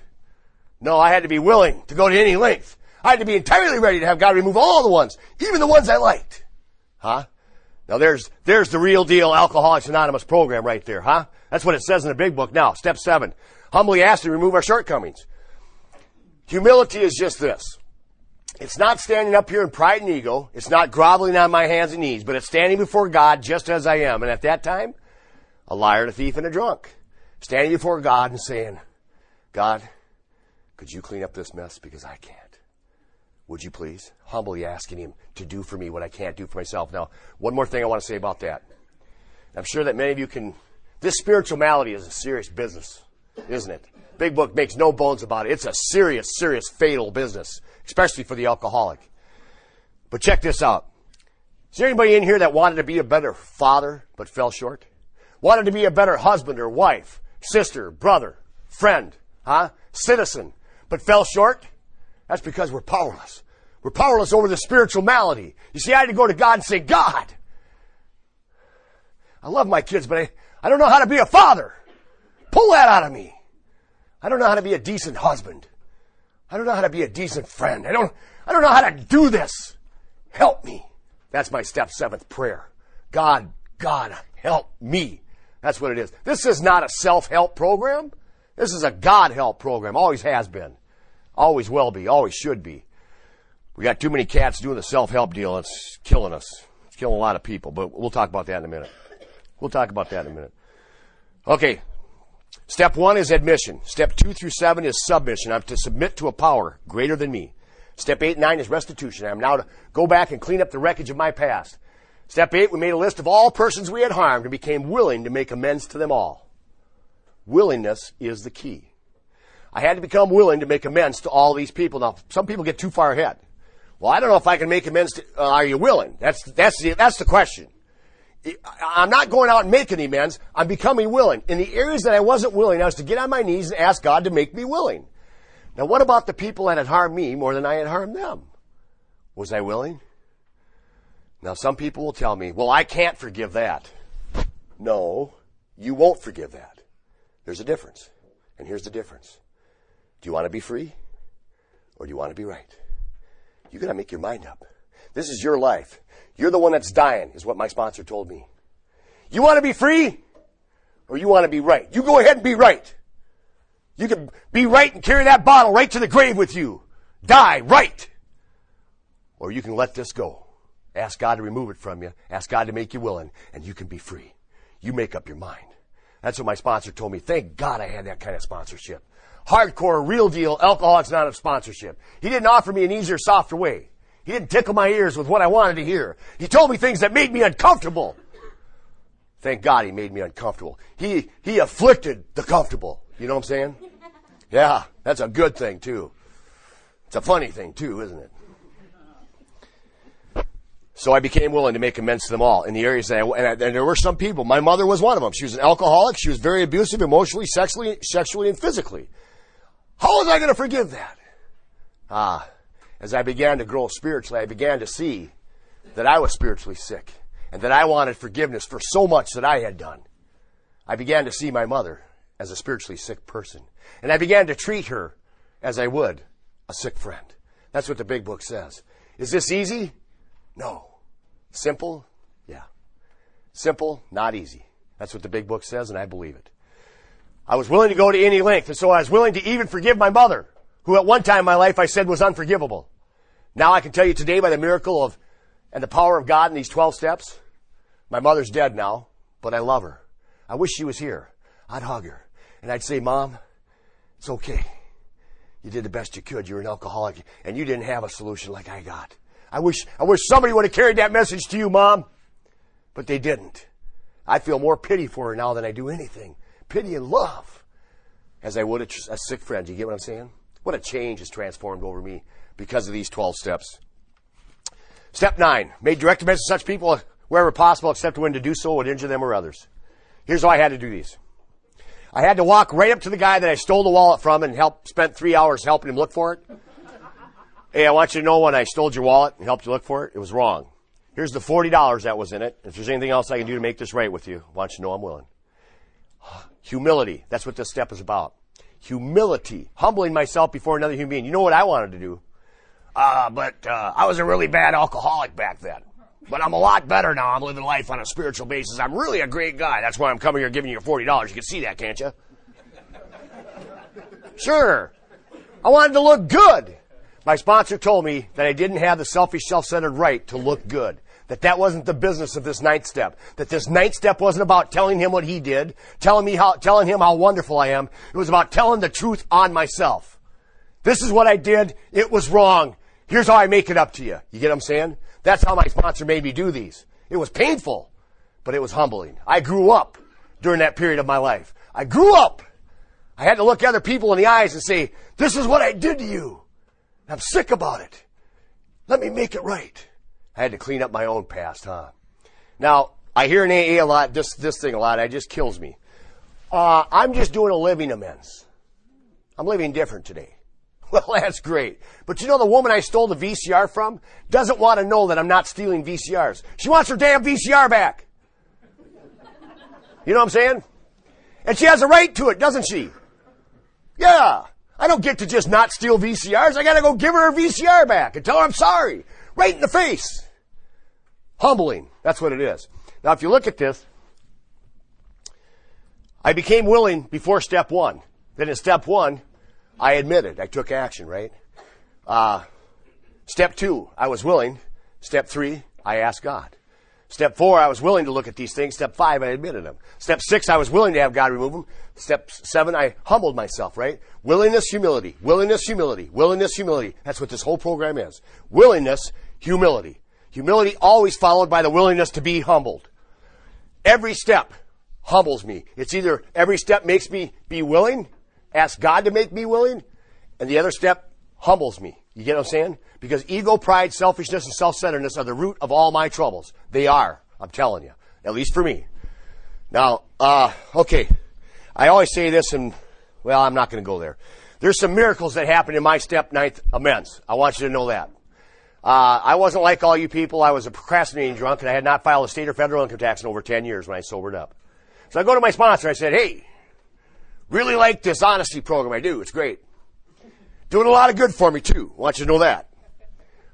No, I had to be willing to go to any length. I had to be entirely ready to have God remove all the ones, even the ones I liked. Huh? Now there's the real deal Alcoholics Anonymous program right there, huh? That's what it says in the big book. Now, step 7. Humbly ask to remove our shortcomings. Humility is just this. It's not standing up here in pride and ego. It's not groveling on my hands and knees, but it's standing before God just as I am. And at that time, a liar, a thief, and a drunk. Standing before God and saying, God, could you clean up this mess because I can't? Would you please? Humbly asking Him to do for me what I can't do for myself. Now, one more thing I want to say about that. I'm sure that many of you can... This spiritual malady is a serious business, isn't it? Big book makes no bones about it. It's a serious, fatal business, especially for the alcoholic. But check this out. Is there anybody in here that wanted to be a better father but fell short? Wanted to be a better husband or wife, sister, brother, friend, citizen, but fell short? That's because we're powerless. We're powerless over the spiritual malady. You see, I had to go to God and say, God, I love my kids, but I don't know how to be a father. Pull that out of me. I don't know how to be a decent husband. I don't know how to be a decent friend. I don't know how to do this. Help me. That's my step 7th prayer. God, help me. That's what it is. This is not a self-help program. This is a God-help program. Always has been. Always will be. Always should be. We got too many cats doing the self-help deal. It's killing us. It's killing a lot of people. But we'll talk about that in a minute. Okay. Step 1 is admission. Step 2 through 7 is submission. I'm to submit to a power greater than me. Step 8 and 9 is restitution. I'm now to go back and clean up the wreckage of my past. Step 8, we made a list of all persons we had harmed and became willing to make amends to them all. Willingness is the key. I had to become willing to make amends to all these people. Now, some people get too far ahead. Well, I don't know if I can make amends to, are you willing? That's the question. I'm not going out and making the amends. I'm becoming willing. In the areas that I wasn't willing, I was to get on my knees and ask God to make me willing. Now, what about the people that had harmed me more than I had harmed them? Was I willing? Now, some people will tell me, well, I can't forgive that. No, you won't forgive that. There's a difference. And here's the difference. Do you want to be free? Or do you want to be right? You got to make your mind up. This is your life. You're the one that's dying, is what my sponsor told me. You want to be free? Or you want to be right? You go ahead and be right. You can be right and carry that bottle right to the grave with you. Die right. Or you can let this go. Ask God to remove it from you. Ask God to make you willing, and you can be free. You make up your mind. That's what my sponsor told me. Thank God I had that kind of sponsorship. Hardcore, real deal, Alcoholics Anonymous sponsorship. He didn't offer me an easier, softer way. He didn't tickle my ears with what I wanted to hear. He told me things that made me uncomfortable. Thank God he made me uncomfortable. He afflicted the comfortable. You know what I'm saying? Yeah, that's a good thing too. It's a funny thing too, isn't it? So I became willing to make amends to them all in the areas that and there were some people. My mother was one of them. She was an alcoholic. She was very abusive emotionally, sexually, and physically. How was I going to forgive that? As I began to grow spiritually, I began to see that I was spiritually sick and that I wanted forgiveness for so much that I had done. I began to see my mother as a spiritually sick person. And I began to treat her as I would a sick friend. That's what the big book says. Is this easy? No. Simple? Yeah. Simple, not easy. That's what the big book says, and I believe it. I was willing to go to any length, and so I was willing to even forgive my mother, who at one time in my life I said was unforgivable. Now I can tell you today by the miracle of and the power of God in these 12 steps, my mother's dead now, but I love her. I wish she was here. I'd hug her, and I'd say, Mom, it's okay. You did the best you could. You're an alcoholic, and you didn't have a solution like I got. I wish somebody would have carried that message to you, Mom, but they didn't. I feel more pity for her now than I do anything. Pity and love, as I would a sick friend. You get what I'm saying? What a change has transformed over me because of these 12 steps. Step 9, made direct amends to such people wherever possible, except when to do so would injure them or others. Here's how I had to do these. I had to walk right up to the guy that I stole the wallet from and spent 3 hours helping him look for it. Hey, I want you to know when I stole your wallet and helped you look for it, it was wrong. Here's the $40 that was in it. If there's anything else I can do to make this right with you, I want you to know I'm willing. Humility. That's what this step is about. Humility. Humbling myself before another human being. You know what I wanted to do? But I was a really bad alcoholic back then. But I'm a lot better now. I'm living life on a spiritual basis. I'm really a great guy. That's why I'm coming here giving you $40. You can see that, can't you? Sure. I wanted to look good. My sponsor told me that I didn't have the selfish, self-centered right to look good. That wasn't the business of this 9th step. That this 9th step wasn't about telling him what he did, telling him how wonderful I am. It was about telling the truth on myself. This is what I did. It was wrong. Here's how I make it up to you. You get what I'm saying? That's how my sponsor made me do these. It was painful, but it was humbling. I grew up during that period of my life. I grew up. I had to look other people in the eyes and say, this is what I did to you. I'm sick about it. Let me make it right. I had to clean up my own past, Now, I hear in AA a lot, this thing a lot, it just kills me. I'm just doing a living amends. I'm living different today. Well, that's great. But you know the woman I stole the VCR from doesn't want to know that I'm not stealing VCRs. She wants her damn VCR back. You know what I'm saying? And she has a right to it, doesn't she? Yeah. I don't get to just not steal VCRs. I got to go give her VCR back and tell her I'm sorry. Right in the face. Humbling. That's what it is. Now, if you look at this, I became willing before step 1. Then in step 1, I admitted. I took action, right? Step 2, I was willing. Step 3, I asked God. Step 4, I was willing to look at these things. Step 5, I admitted them. Step 6, I was willing to have God remove them. Step 7, I humbled myself, right? Willingness, humility. Willingness, humility. Willingness, humility. That's what this whole program is. Willingness, humility. Humility always followed by the willingness to be humbled. Every step humbles me. It's either every step makes me be willing, ask God to make me willing, and the other step humbles me. You get what I'm saying? Because ego, pride, selfishness, and self-centeredness are the root of all my troubles. They are. I'm telling you. At least for me. Now, okay. I always say this, and, well, I'm not going to go there. There's some miracles that happened in my step ninth amends. I want you to know that. I wasn't like all you people. I was a procrastinating drunk, and I had not filed a state or federal income tax in over 10 years when I sobered up. So I go to my sponsor. I said, hey, really like this honesty program. I do. It's great. Doing a lot of good for me, too. I want you to know that.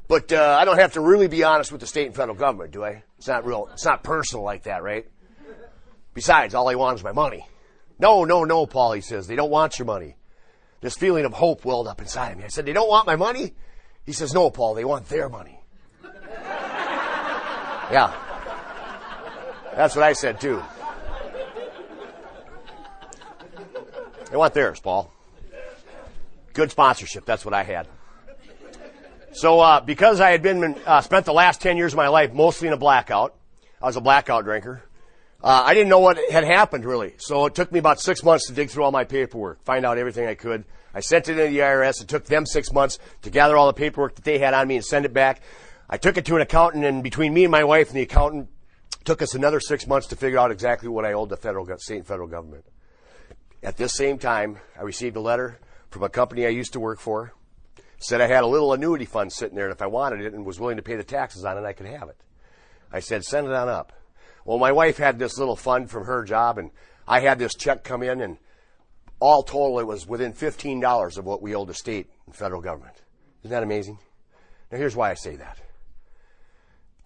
But I don't have to really be honest with the state and federal government, do I? It's not real. It's not personal like that, right? Besides, all they want is my money. No, Paul, he says. They don't want your money. This feeling of hope welled up inside of me. I said, they don't want my money? He says, no, Paul, they want their money. Yeah. That's what I said, too. They want theirs, Paul. Good sponsorship. That's what I had. So because I had been spent the last 10 years of my life mostly in a blackout, I was a blackout drinker, I didn't know what had happened, really. So it took me about 6 months to dig through all my paperwork, find out everything I could. I sent it into the IRS. It took them 6 months to gather all the paperwork that they had on me and send it back. I took it to an accountant, and between me and my wife and the accountant, it took us another 6 months to figure out exactly what I owed the state and federal government. At this same time, I received a letter from a company I used to work for. Said I had a little annuity fund sitting there, and if I wanted it and was willing to pay the taxes on it, I could have it. I said, send it on up. Well, my wife had this little fund from her job, and I had this check come in, and all total, it was within $15 of what we owed the state and federal government. Isn't that amazing? Now, here's why I say that.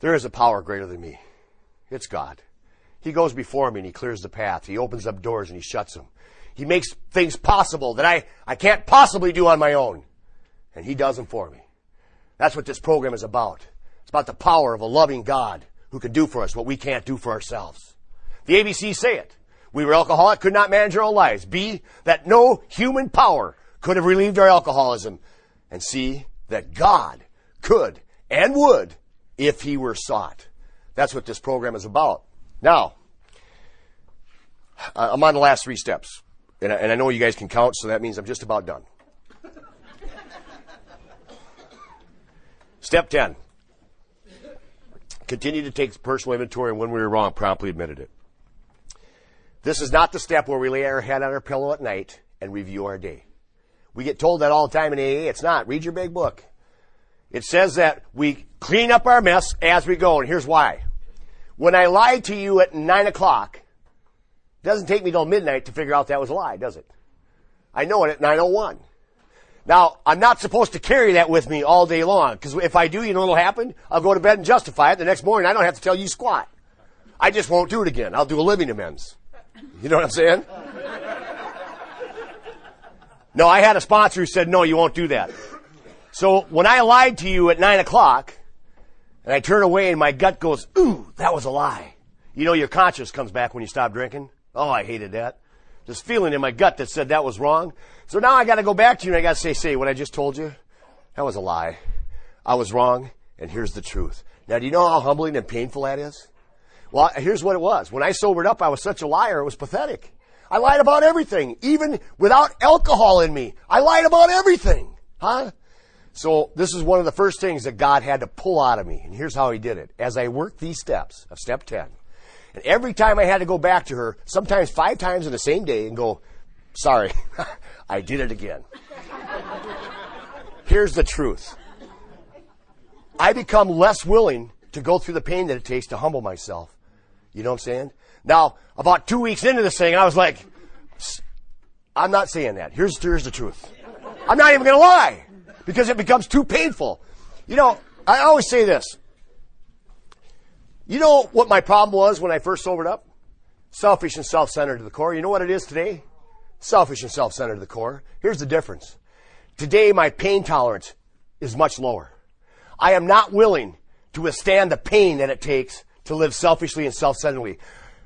There is a power greater than me. It's God. He goes before me, and he clears the path. He opens up doors, and he shuts them. He makes things possible that I can't possibly do on my own. And he does them for me. That's what this program is about. It's about the power of a loving God who can do for us what we can't do for ourselves. The ABCs say it. We were alcoholic, could not manage our own lives. B, that no human power could have relieved our alcoholism. And C, that God could and would if he were sought. That's what this program is about. Now, I'm on the last 3 steps. And I know you guys can count, so that means I'm just about done. Step 10. Continue to take personal inventory, and when we were wrong, promptly admitted it. This is not the step where we lay our head on our pillow at night and review our day. We get told that all the time in AA. It's not. Read your big book. It says that we clean up our mess as we go, and here's why. When I lied to you at 9 o'clock, it doesn't take me till midnight to figure out that was a lie, does it? I know it at 9:01. Now, I'm not supposed to carry that with me all day long, because if I do, you know what'll happen? I'll go to bed and justify it. The next morning, I don't have to tell you squat. I just won't do it again. I'll do a living amends. You know what I'm saying? No, I had a sponsor who said, no, you won't do that. So when I lied to you at 9 o'clock, and I turn away and my gut goes, ooh, that was a lie. You know, your conscience comes back when you stop drinking. Oh, I hated that. This feeling in my gut that said that was wrong. So now I got to go back to you and I got to say, what I just told you, that was a lie. I was wrong, and here's the truth. Now, do you know how humbling and painful that is? Well, here's what it was. When I sobered up, I was such a liar, it was pathetic. I lied about everything, even without alcohol in me. I lied about everything. Huh? So this is one of the first things that God had to pull out of me, and here's how he did it. As I worked these steps of step 10, and every time I had to go back to her, sometimes 5 times in the same day, and go, sorry, I did it again. Here's the truth. I become less willing to go through the pain that it takes to humble myself. You know what I'm saying? Now, about 2 weeks into this thing, I was like, I'm not saying that. Here's the truth. I'm not even going to lie, because it becomes too painful. You know, I always say this. You know what my problem was when I first sobered up? Selfish and self-centered to the core. You know what it is today? Selfish and self-centered to the core. Here's the difference. Today, my pain tolerance is much lower. I am not willing to withstand the pain that it takes to live selfishly and self-centeredly.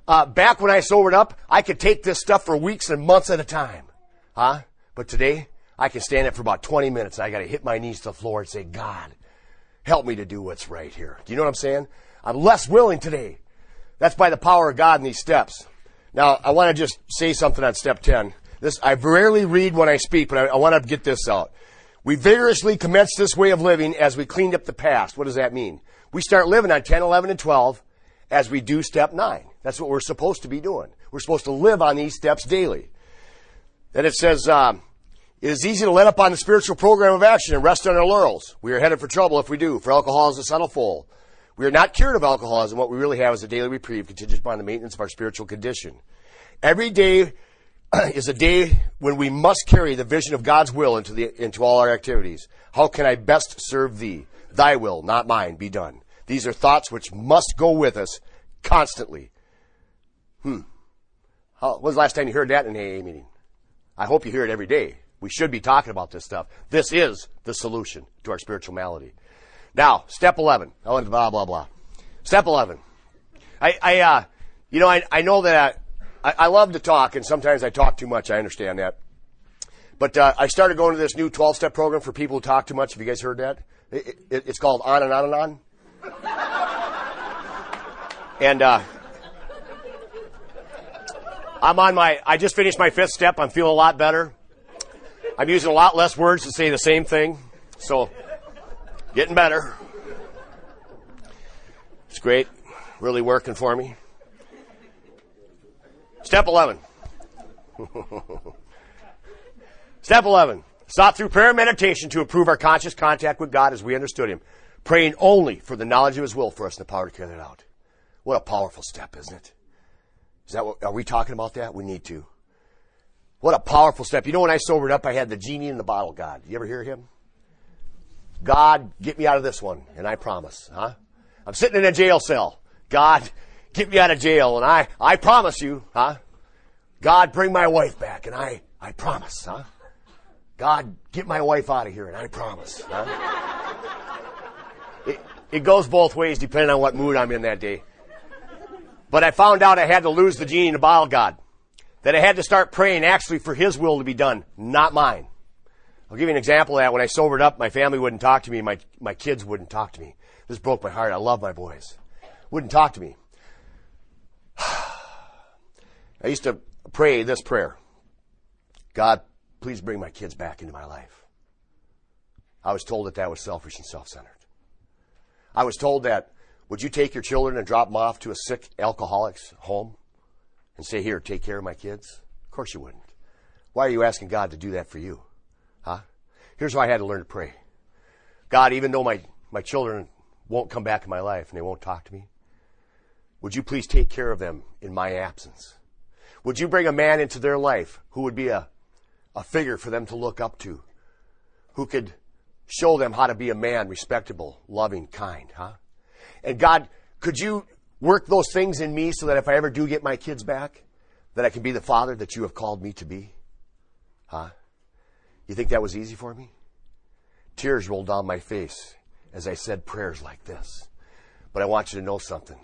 Back when I sobered up, I could take this stuff for weeks and months at a time. Huh? But today, I can stand it for about 20 minutes, and I got to hit my knees to the floor and say, God, help me to do what's right here. Do you know what I'm saying? I'm less willing today. That's by the power of God in these steps. Now, I want to just say something on step 10. I rarely read when I speak, but I want to get this out. We vigorously commenced this way of living as we cleaned up the past. What does that mean? We start living on 10, 11, and 12 as we do step 9. That's what we're supposed to be doing. We're supposed to live on these steps daily. Then it says, It is easy to let up on the spiritual program of action and rest on our laurels. We are headed for trouble if we do, for alcohol is a subtle foe. We are not cured of alcoholism. What we really have is a daily reprieve contingent upon the maintenance of our spiritual condition. Every day is a day when we must carry the vision of God's will into all our activities. How can I best serve thee? Thy will, not mine, be done. These are thoughts which must go with us constantly. When was the last time you heard that in an AA meeting? I hope you hear it every day. We should be talking about this stuff. This is the solution to our spiritual malady. Now, step 11. I went blah, blah, blah. Step 11. I know that I love to talk, and sometimes I talk too much. I understand that. But I started going to this new 12-step program for people who talk too much. Have you guys heard that? It's called On and On and On. And I just finished my 5th step. I'm feeling a lot better. I'm using a lot less words to say the same thing. So, getting better. It's great. Really working for me. Step 11. Step 11. Sought through prayer and meditation to improve our conscious contact with God as we understood Him, praying only for the knowledge of His will for us and the power to carry that out. What a powerful step, isn't it? Are we talking about that? We need to. What a powerful step. You know, when I sobered up, I had the genie in the bottle, God. You ever hear Him? God, get me out of this one, and I promise. I'm sitting in a jail cell. God, get me out of jail, and I promise you, God, bring my wife back, and I promise, God, get my wife out of here, and I promise, It goes both ways depending on what mood I'm in that day. But I found out I had to lose the genie in the bottle, God. That I had to start praying actually for His will to be done, not mine. I'll give you an example of that. When I sobered up, my family wouldn't talk to me. My kids wouldn't talk to me. This broke my heart. I love my boys. Wouldn't talk to me. I used to pray this prayer. God, please bring my kids back into my life. I was told that was selfish and self-centered. I was told that, would you take your children and drop them off to a sick alcoholic's home and say, here, take care of my kids? Of course you wouldn't. Why are you asking God to do that for you? Here's why I had to learn to pray. God, even though my children won't come back in my life and they won't talk to me, would you please take care of them in my absence? Would you bring a man into their life who would be a figure for them to look up to, who could show them how to be a man, respectable, loving, kind, And God, could you work those things in me so that if I ever do get my kids back, that I can be the father that you have called me to be? You think that was easy for me? Tears rolled down my face as I said prayers like this. But I want you to know something.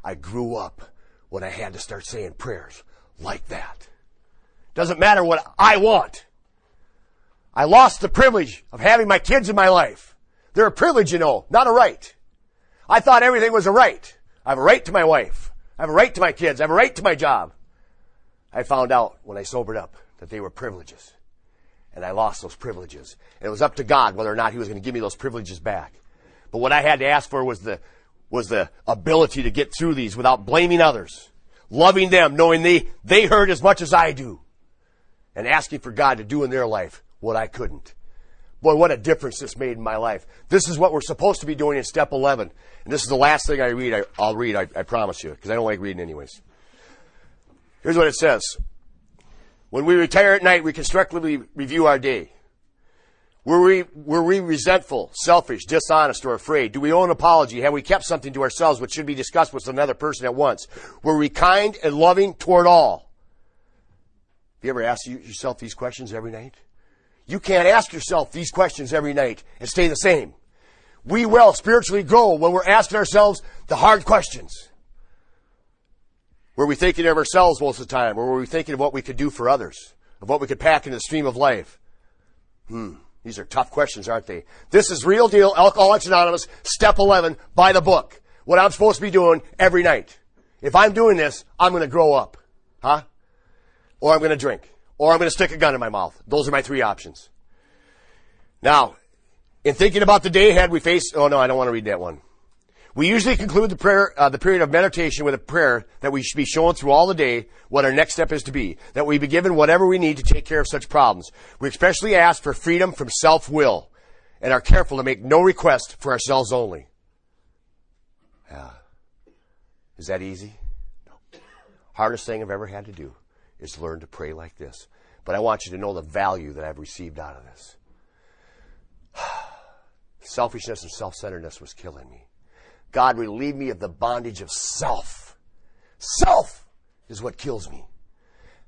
I grew up when I had to start saying prayers like that. Doesn't matter what I want. I lost the privilege of having my kids in my life. They're a privilege, not a right. I thought everything was a right. I have a right to my wife. I have a right to my kids. I have a right to my job. I found out when I sobered up that they were privileges. And I lost those privileges. And it was up to God whether or not He was going to give me those privileges back. But what I had to ask for was the ability to get through these without blaming others. Loving them, knowing they hurt as much as I do. And asking for God to do in their life what I couldn't. Boy, what a difference this made in my life. This is what we're supposed to be doing in step 11. And this is the last thing I'll read, I promise you, because I don't like reading anyways. Here's what it says. When we retire at night, we constructively review our day. Were we resentful, selfish, dishonest, or afraid? Do we owe an apology? Have we kept something to ourselves which should be discussed with another person at once? Were we kind and loving toward all? Have you ever asked yourself these questions every night? You can't ask yourself these questions every night and stay the same. We will spiritually grow when we're asking ourselves the hard questions. Were we thinking of ourselves most of the time? Or were we thinking of what we could do for others? Of what we could pack into the stream of life? These are tough questions, aren't they? This is Real Deal Alcoholics Anonymous, Step 11, by the book. What I'm supposed to be doing every night. If I'm doing this, I'm going to grow up. Or I'm going to drink. Or I'm going to stick a gun in my mouth. Those are my 3 options. Now, in thinking about the day ahead, we face... Oh, no, I don't want to read that one. We usually conclude the period of meditation with a prayer that we should be shown through all the day what our next step is to be, that we be given whatever we need to take care of such problems. We especially ask for freedom from self-will and are careful to make no request for ourselves only. Yeah. Is that easy? No. Hardest thing I've ever had to do is learn to pray like this. But I want you to know the value that I've received out of this. Selfishness and self-centeredness was killing me. God, relieve me of the bondage of self. Self is what kills me.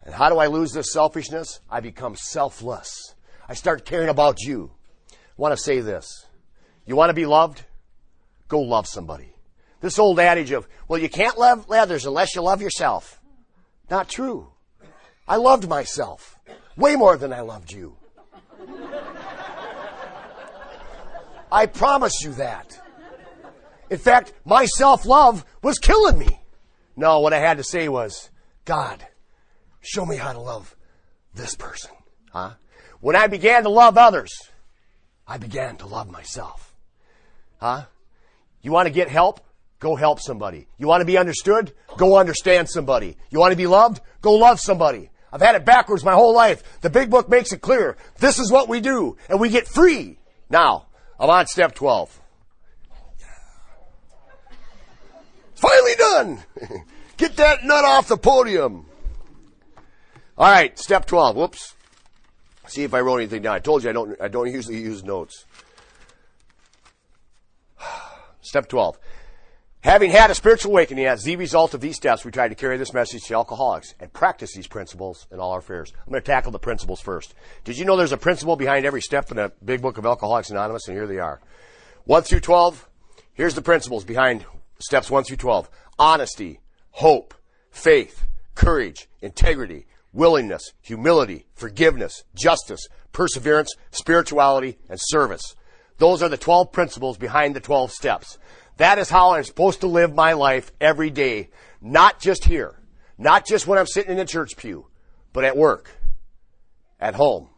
And how do I lose this selfishness? I become selfless. I start caring about you. I want to say this. You want to be loved? Go love somebody. This old adage of, well, you can't love others unless you love yourself. Not true. I loved myself way more than I loved you. I promise you that. In fact, my self-love was killing me. No, what I had to say was, God, show me how to love this person. Huh? When I began to love others, I began to love myself. Huh? You want to get help? Go help somebody. You want to be understood? Go understand somebody. You want to be loved? Go love somebody. I've had it backwards my whole life. The big book makes it clear. This is what we do, and we get free. Now, I'm on step 12. Finally done. Get that nut off the podium. All right, step 12. Whoops. See if I wrote anything down. I told you I don't usually use notes. Step 12. Having had a spiritual awakening as the result of these steps, we try to carry this message to alcoholics and practice these principles in all our affairs. I'm going to tackle the principles first. Did you know there's a principle behind every step in the big book of Alcoholics Anonymous? And here they are. 1 through 12. Here's the principles behind steps 1 through 12. Honesty, hope, faith, courage, integrity, willingness, humility, forgiveness, justice, perseverance, spirituality, and service. Those are the 12 principles behind the 12 steps. That is how I'm supposed to live my life every day. Not just here. Not just when I'm sitting in a church pew, but at work, at home,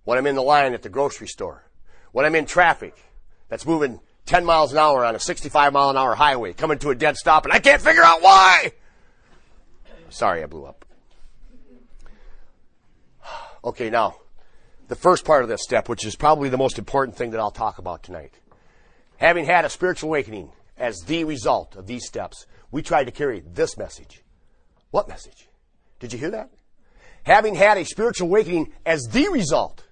when I'm in the line at the grocery store, when I'm in traffic that's moving 10 miles an hour on a 65 mile an hour highway, coming to a dead stop, and I can't figure out why. Sorry, I blew up. Okay, now, the first part of this step, which is probably the most important thing that I'll talk about tonight. Having had a spiritual awakening as the result of these steps, we tried to carry this message. What message? Did you hear that? Having had a spiritual awakening as the result.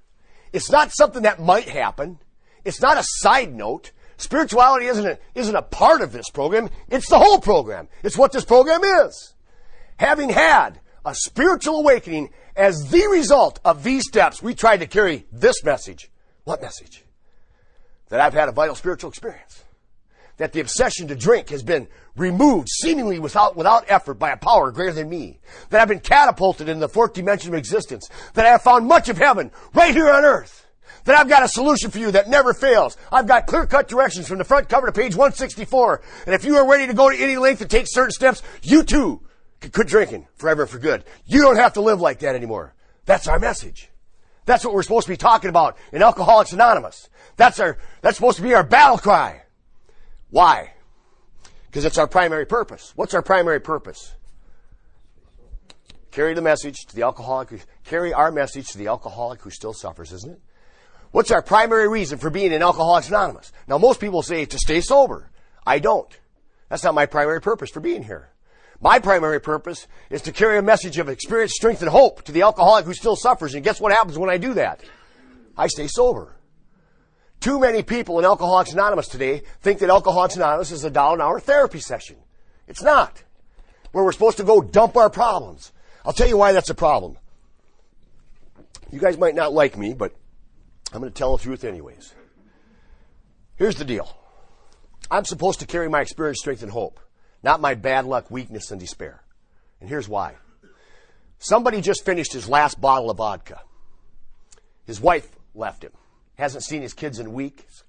It's not something that might happen. It's not a side note. Spirituality isn't a part of this program. It's the whole program. It's what this program is. Having had a spiritual awakening as the result of these steps, we tried to carry this message. What message? That I've had a vital spiritual experience. That the obsession to drink has been removed seemingly without effort by a power greater than me. That I've been catapulted in the fourth dimension of existence. That I have found much of heaven right here on earth. That I've got a solution for you that never fails. I've got clear-cut directions from the front cover to page 164. And if you are ready to go to any length and take certain steps, you too can quit drinking forever and for good. You don't have to live like that anymore. That's our message. That's what we're supposed to be talking about in Alcoholics Anonymous. That's supposed to be our battle cry. Why? Because it's our primary purpose. What's our primary purpose? Carry the message to the alcoholic. Carry our message to the alcoholic who still suffers, isn't it? What's our primary reason for being in Alcoholics Anonymous? Now, most people say to stay sober. I don't. That's not my primary purpose for being here. My primary purpose is to carry a message of experience, strength, and hope to the alcoholic who still suffers. And guess what happens when I do that? I stay sober. Too many people in Alcoholics Anonymous today think that Alcoholics Anonymous is a $1 an hour therapy session. It's not. Where we're supposed to go dump our problems. I'll tell you why that's a problem. You guys might not like me, but I'm going to tell the truth anyways. Here's the deal. I'm supposed to carry my experience, strength, and hope. Not my bad luck, weakness, and despair. And here's why. Somebody just finished his last bottle of vodka. His wife left him. Hasn't seen his kids in weeks.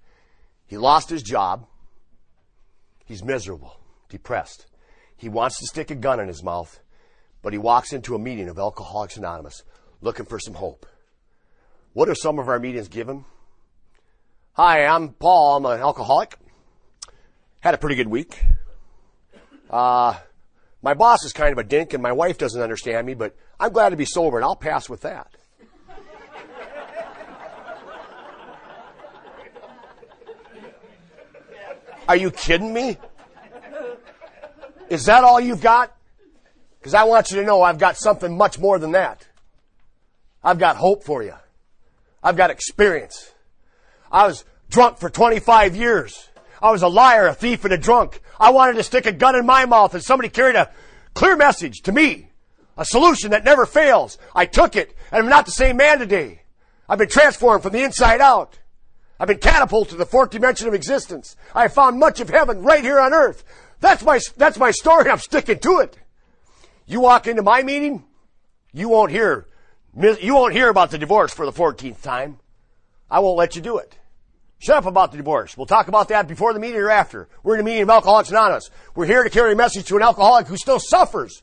He lost his job. He's miserable, depressed. He wants to stick a gun in his mouth, but he walks into a meeting of Alcoholics Anonymous looking for some hope. What do some of our meetings give him? Hi, I'm Paul. I'm an alcoholic. Had a pretty good week. My boss is kind of a dink, and my wife doesn't understand me, but I'm glad to be sober, and I'll pass with that. Are you kidding me? Is that all you've got? Because I want you to know I've got something much more than that. I've got hope for you. I've got experience. I was drunk for 25 years. I was a liar, a thief, and a drunk. I wanted to stick a gun in my mouth, and somebody carried a clear message to me. A solution that never fails. I took it, and I'm not the same man today. I've been transformed from the inside out. I've been catapulted to the fourth dimension of existence. I have found much of heaven right here on earth. That's my story. I'm sticking to it. You walk into my meeting, you won't hear about the divorce for the 14th time. I won't let you do it. Shut up about the divorce. We'll talk about that before the meeting or after. We're in a meeting of Alcoholics Anonymous. We're here to carry a message to an alcoholic who still suffers.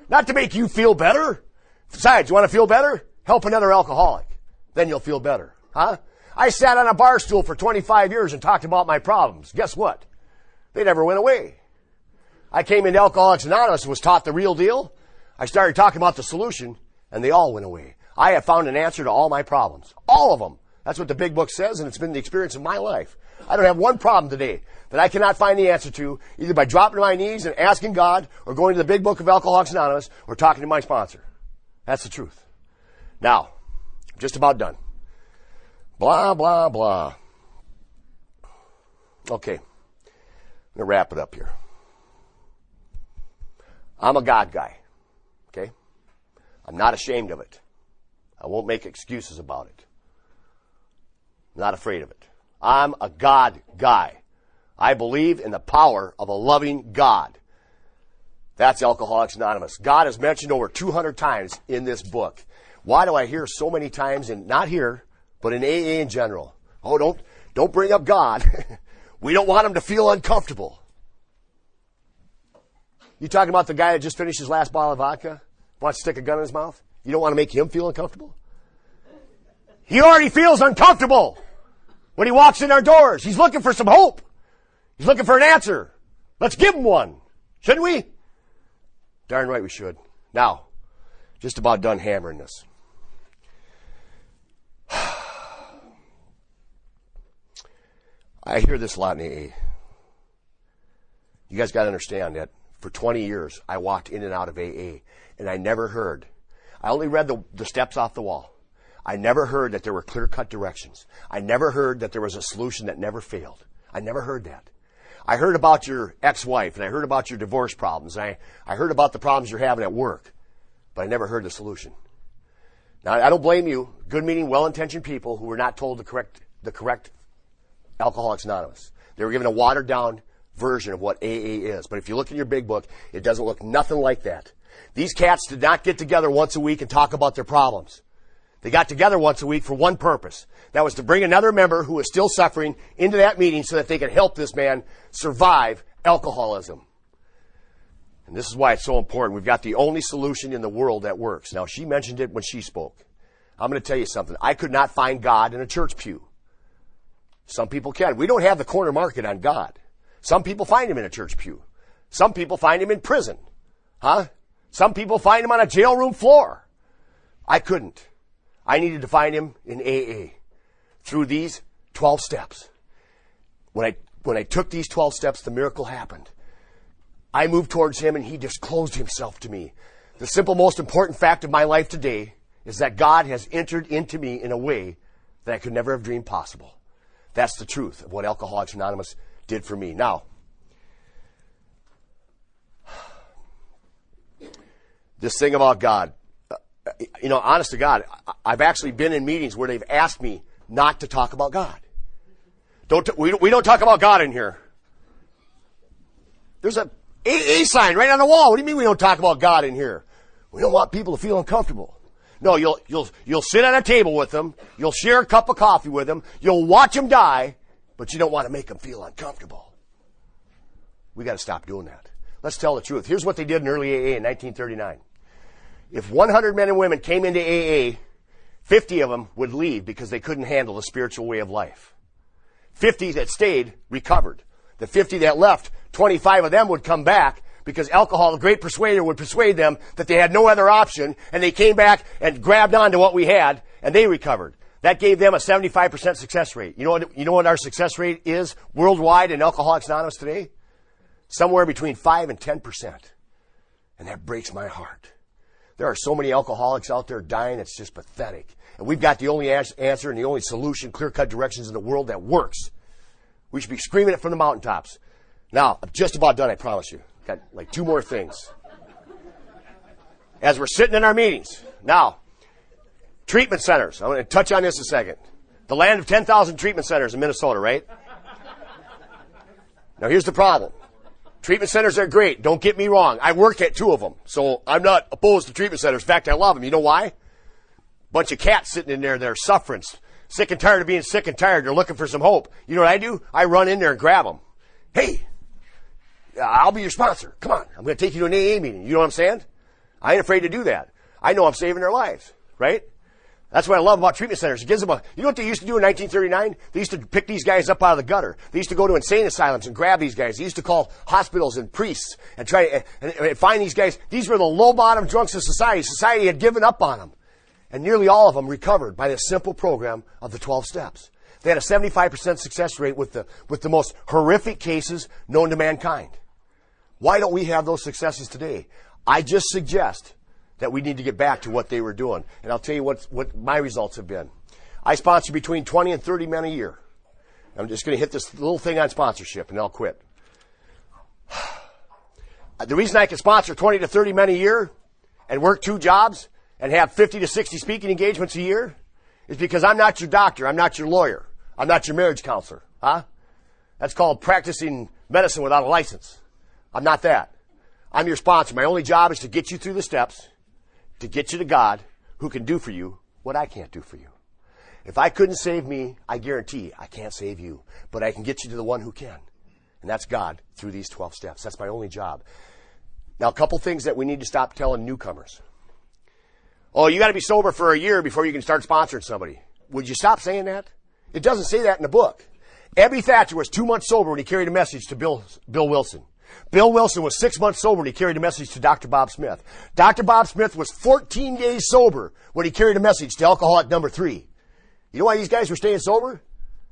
Not to make you feel better. Besides, you want to feel better? Help another alcoholic. Then you'll feel better. Huh? I sat on a bar stool for 25 years and talked about my problems. Guess what? They never went away. I came into Alcoholics Anonymous and was taught the real deal. I started talking about the solution, and they all went away. I have found an answer to all my problems. All of them. That's what the big book says, and it's been the experience of my life. I don't have one problem today that I cannot find the answer to, either by dropping to my knees and asking God, or going to the big book of Alcoholics Anonymous, or talking to my sponsor. That's the truth. Now, I'm just about done. Blah, blah, blah. Okay. I'm going to wrap it up here. I'm a God guy. Okay? I'm not ashamed of it. I won't make excuses about it. I'm not afraid of it. I'm a God guy. I believe in the power of a loving God. That's Alcoholics Anonymous. God is mentioned over 200 times in this book. Why do I hear so many times, and not here, but in AA in general? Oh, don't bring up God. We don't want him to feel uncomfortable. You talking about the guy that just finished his last bottle of vodka? Wants to stick a gun in his mouth? You don't want to make him feel uncomfortable? He already feels uncomfortable when he walks in our doors. He's looking for some hope. He's looking for an answer. Let's give him one. Shouldn't we? Darn right we should. Now, just about done hammering this. I hear this a lot in AA. You guys got to understand that for 20 years, I walked in and out of AA, and I never heard. I only read the steps off the wall. I never heard that there were clear-cut directions. I never heard that there was a solution that never failed. I never heard that. I heard about your ex-wife, and I heard about your divorce problems. I heard about the problems you're having at work, but I never heard the solution. Now, I don't blame you, good-meaning, well-intentioned people who were not told the correct Alcoholics Anonymous. They were given a watered-down version of what AA is. But if you look in your big book, it doesn't look nothing like that. These cats did not get together once a week and talk about their problems. They got together once a week for one purpose. That was to bring another member who was still suffering into that meeting so that they could help this man survive alcoholism. And this is why it's so important. We've got the only solution in the world that works. Now, she mentioned it when she spoke. I'm going to tell you something. I could not find God in a church pew. Some people can. We don't have the corner market on God. Some people find him in a church pew. Some people find him in prison. Huh? Some people find him on a jail room floor. I couldn't. I needed to find him in AA through these 12 steps. When I took these 12 steps, the miracle happened. I moved towards him and he disclosed himself to me. The simple, most important fact of my life today is that God has entered into me in a way that I could never have dreamed possible. That's the truth of what Alcoholics Anonymous did for me. Now, this thing about God, honest to God, I've actually been in meetings where they've asked me not to talk about God. We don't talk about God in here. There's a AA sign right on the wall. What do you mean we don't talk about God in here? We don't want people to feel uncomfortable. No, you'll sit at a table with them. You'll share a cup of coffee with them. You'll watch them die, but you don't want to make them feel uncomfortable. We got to stop doing that. Let's tell the truth. Here's what they did in early AA in 1939. If 100 men and women came into AA, 50 of them would leave because they couldn't handle the spiritual way of life. 50 that stayed recovered. The 50 that left, 25 of them would come back because alcohol, the great persuader, would persuade them that they had no other option, and they came back and grabbed onto what we had, and they recovered. That gave them a 75% success rate. You know what our success rate is worldwide in Alcoholics Anonymous today? Somewhere between 5 and 10%. And that breaks my heart. There are so many alcoholics out there dying, it's just pathetic. And we've got the only answer and the only solution, clear-cut directions in the world that works. We should be screaming it from the mountaintops. Now, I'm just about done, I promise you. Got like 2 more things. As we're sitting in our meetings. Now, treatment centers. I'm going to touch on this a second. The land of 10,000 treatment centers in Minnesota, right? Now, here's the problem. Treatment centers are great. Don't get me wrong. I work at 2 of them, so I'm not opposed to treatment centers. In fact, I love them. You know why? Bunch of cats sitting in there that are suffering, sick and tired of being sick and tired. They're looking for some hope. You know what I do? I run in there and grab them. Hey, I'll be your sponsor. Come on. I'm going to take you to an AA meeting. You know what I'm saying? I ain't afraid to do that. I know I'm saving their lives, right? That's what I love about treatment centers. It gives them you know what they used to do in 1939? They used to pick these guys up out of the gutter. They used to go to insane asylums and grab these guys. They used to call hospitals and priests and try and find these guys. These were the low-bottom drunks of society. Society had given up on them. And nearly all of them recovered by this simple program of the 12 steps. They had a 75% success rate with the most horrific cases known to mankind. Why don't we have those successes today? I just suggest that we need to get back to what they were doing. And I'll tell you what my results have been. I sponsor between 20 and 30 men a year. I'm just going to hit this little thing on sponsorship, and I'll quit. The reason I can sponsor 20 to 30 men a year and work 2 jobs and have 50 to 60 speaking engagements a year is because I'm not your doctor. I'm not your lawyer. I'm not your marriage counselor. Huh? That's called practicing medicine without a license. I'm not that. I'm your sponsor. My only job is to get you through the steps, to get you to God, who can do for you what I can't do for you. If I couldn't save me, I guarantee I can't save you. But I can get you to the one who can. And that's God through these 12 steps. That's my only job. Now, a couple things that we need to stop telling newcomers. Oh, you got to be sober for a year before you can start sponsoring somebody. Would you stop saying that? It doesn't say that in the book. Abby Thatcher was 2 months sober when he carried a message to Bill Wilson. Bill Wilson was 6 months sober when he carried a message to Dr. Bob Smith. Dr. Bob Smith was 14 days sober when he carried a message to alcoholic number 3. You know why these guys were staying sober?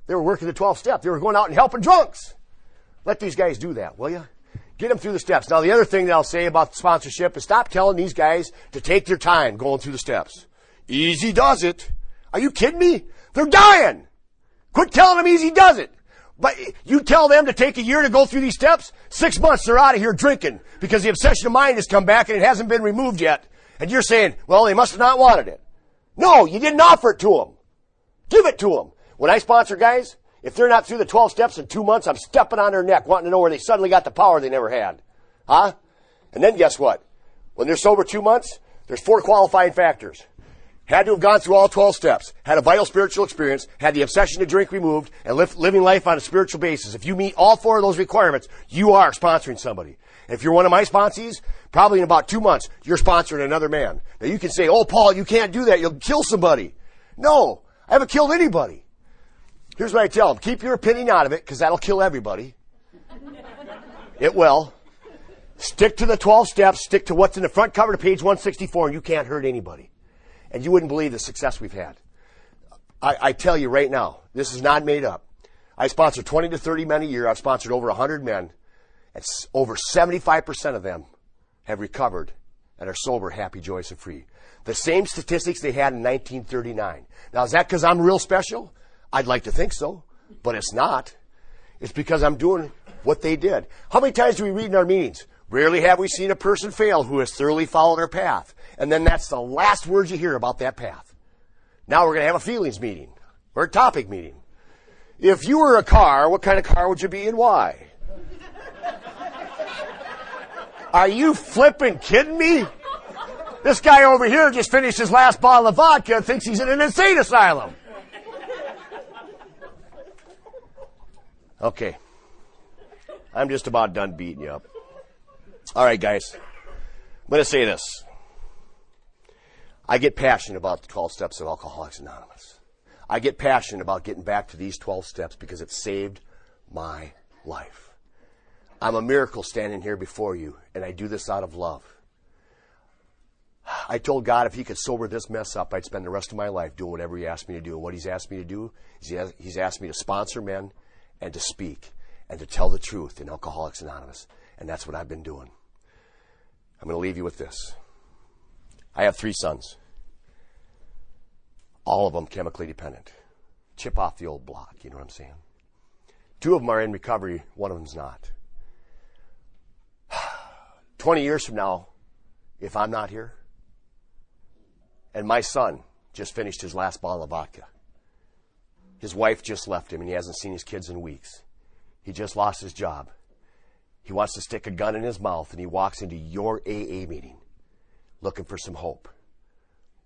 They were working the 12 steps. They were going out and helping drunks. Let these guys do that, will you? Get them through the steps. Now, the other thing that I'll say about sponsorship is stop telling these guys to take their time going through the steps. Easy does it. Are you kidding me? They're dying. Quit telling them easy does it. But you tell them to take a year to go through these steps, 6 months they're out of here drinking because the obsession of mind has come back and it hasn't been removed yet. And you're saying, well, they must have not wanted it. No, you didn't offer it to them. Give it to them. When I sponsor guys, if they're not through the 12 steps in 2 months, I'm stepping on their neck wanting to know where they suddenly got the power they never had. Huh? And then guess what? When they're sober 2 months, there's 4 qualifying factors. Had to have gone through all 12 steps, had a vital spiritual experience, had the obsession to drink removed, and living life on a spiritual basis. If you meet all 4 of those requirements, you are sponsoring somebody. And if you're one of my sponsees, probably in about 2 months, you're sponsoring another man. Now you can say, oh, Paul, you can't do that. You'll kill somebody. No, I haven't killed anybody. Here's what I tell them. Keep your opinion out of it, because that'll kill everybody. It will. Stick to the 12 steps. Stick to what's in the front cover to page 164, and you can't hurt anybody. And you wouldn't believe the success we've had. I tell you right now, this is not made up. I sponsor 20 to 30 men a year. I've sponsored over 100 men. And over 75% of them have recovered and are sober, happy, joyous, and free. The same statistics they had in 1939. Now, is that because I'm real special? I'd like to think so, but it's not. It's because I'm doing what they did. How many times do we read in our meetings? Rarely have we seen a person fail who has thoroughly followed their path. And then that's the last words you hear about that path. Now we're going to have a feelings meeting or a topic meeting. If you were a car, what kind of car would you be and why? Are you flipping kidding me? This guy over here just finished his last bottle of vodka and thinks he's in an insane asylum. Okay. I'm just about done beating you up. All right, guys. I'm going to say this. I get passionate about the 12 steps of Alcoholics Anonymous. I get passionate about getting back to these 12 steps because it saved my life. I'm a miracle standing here before you, and I do this out of love. I told God if he could sober this mess up, I'd spend the rest of my life doing whatever he asked me to do. And what he's asked me to do is he's asked me to sponsor men and to speak and to tell the truth in Alcoholics Anonymous. And that's what I've been doing. I'm going to leave you with this. I have 3 sons. All of them chemically dependent. Chip off the old block, you know what I'm saying? 2 of them are in recovery, 1 of them's not. 20 years from now, if I'm not here, and my son just finished his last bottle of vodka. His wife just left him and he hasn't seen his kids in weeks. He just lost his job. He wants to stick a gun in his mouth and he walks into your AA meeting looking for some hope.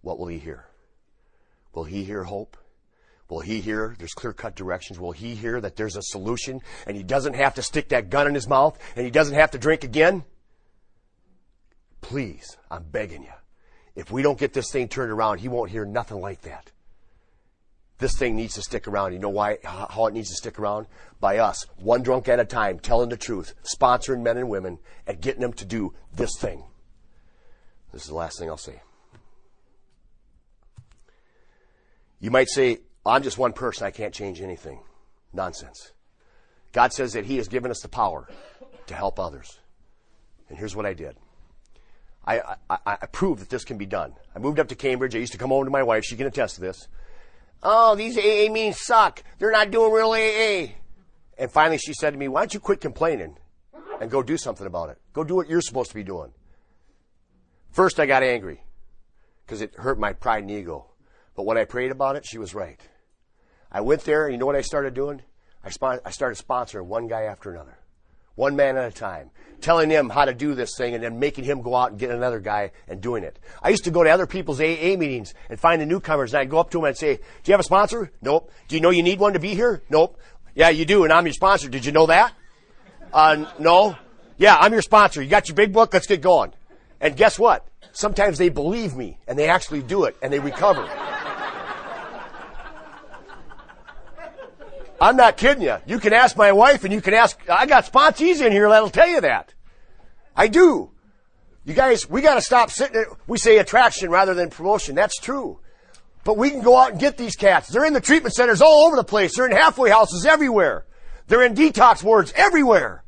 What will he hear? Will he hear hope? Will he hear there's clear-cut directions? Will he hear that there's a solution and he doesn't have to stick that gun in his mouth and he doesn't have to drink again? Please, I'm begging you. If we don't get this thing turned around, he won't hear nothing like that. This thing needs to stick around. You know why? How it needs to stick around? By us, 1 drunk at a time, telling the truth, sponsoring men and women, and getting them to do this thing. This is the last thing I'll say. You might say, I'm just one person. I can't change anything. Nonsense. God says that he has given us the power to help others. And here's what I did. I proved that this can be done. I moved up to Cambridge. I used to come home to my wife. She can attest to this. Oh, these AA meetings suck. They're not doing real AA. And finally she said to me, why don't you quit complaining and go do something about it? Go do what you're supposed to be doing. First I got angry because it hurt my pride and ego. But when I prayed about it, she was right. I went there and you know what I started doing? I started sponsoring one guy after another. 1 man at a time, telling him how to do this thing and then making him go out and get another guy and doing it. I used to go to other people's AA meetings and find the newcomers and I'd go up to them and I'd say, do you have a sponsor? Nope. Do you know you need one to be here? Nope. Yeah, you do, and I'm your sponsor. Did you know that? No. Yeah, I'm your sponsor. You got your big book? Let's get going. And guess what? Sometimes they believe me and they actually do it and they recover. I'm not kidding you. You can ask my wife and you can ask, I got sponsees in here that'll tell you that. I do. You guys, we got to stop sitting there. We say attraction rather than promotion. That's true. But we can go out and get these cats. They're in the treatment centers all over the place. They're in halfway houses everywhere. They're in detox wards everywhere.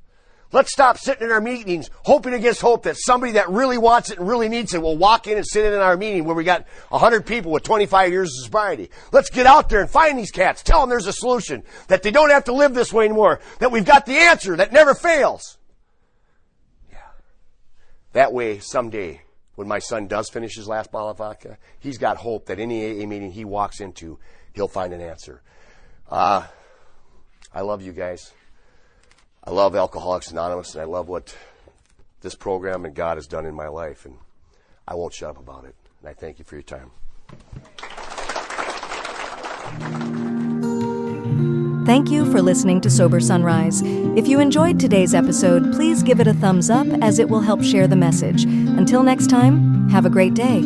Let's stop sitting in our meetings hoping against hope that somebody that really wants it and really needs it will walk in and sit in our meeting where we got 100 people with 25 years of sobriety. Let's get out there and find these cats. Tell them there's a solution, that they don't have to live this way anymore, that we've got the answer that never fails. Yeah. That way, someday, when my son does finish his last bottle of vodka, he's got hope that any AA meeting he walks into, he'll find an answer. I love you guys. I love Alcoholics Anonymous, and I love what this program and God has done in my life, and I won't shut up about it. And I thank you for your time. Thank you for listening to Sober Sunrise. If you enjoyed today's episode, please give it a thumbs up as it will help share the message. Until next time, have a great day.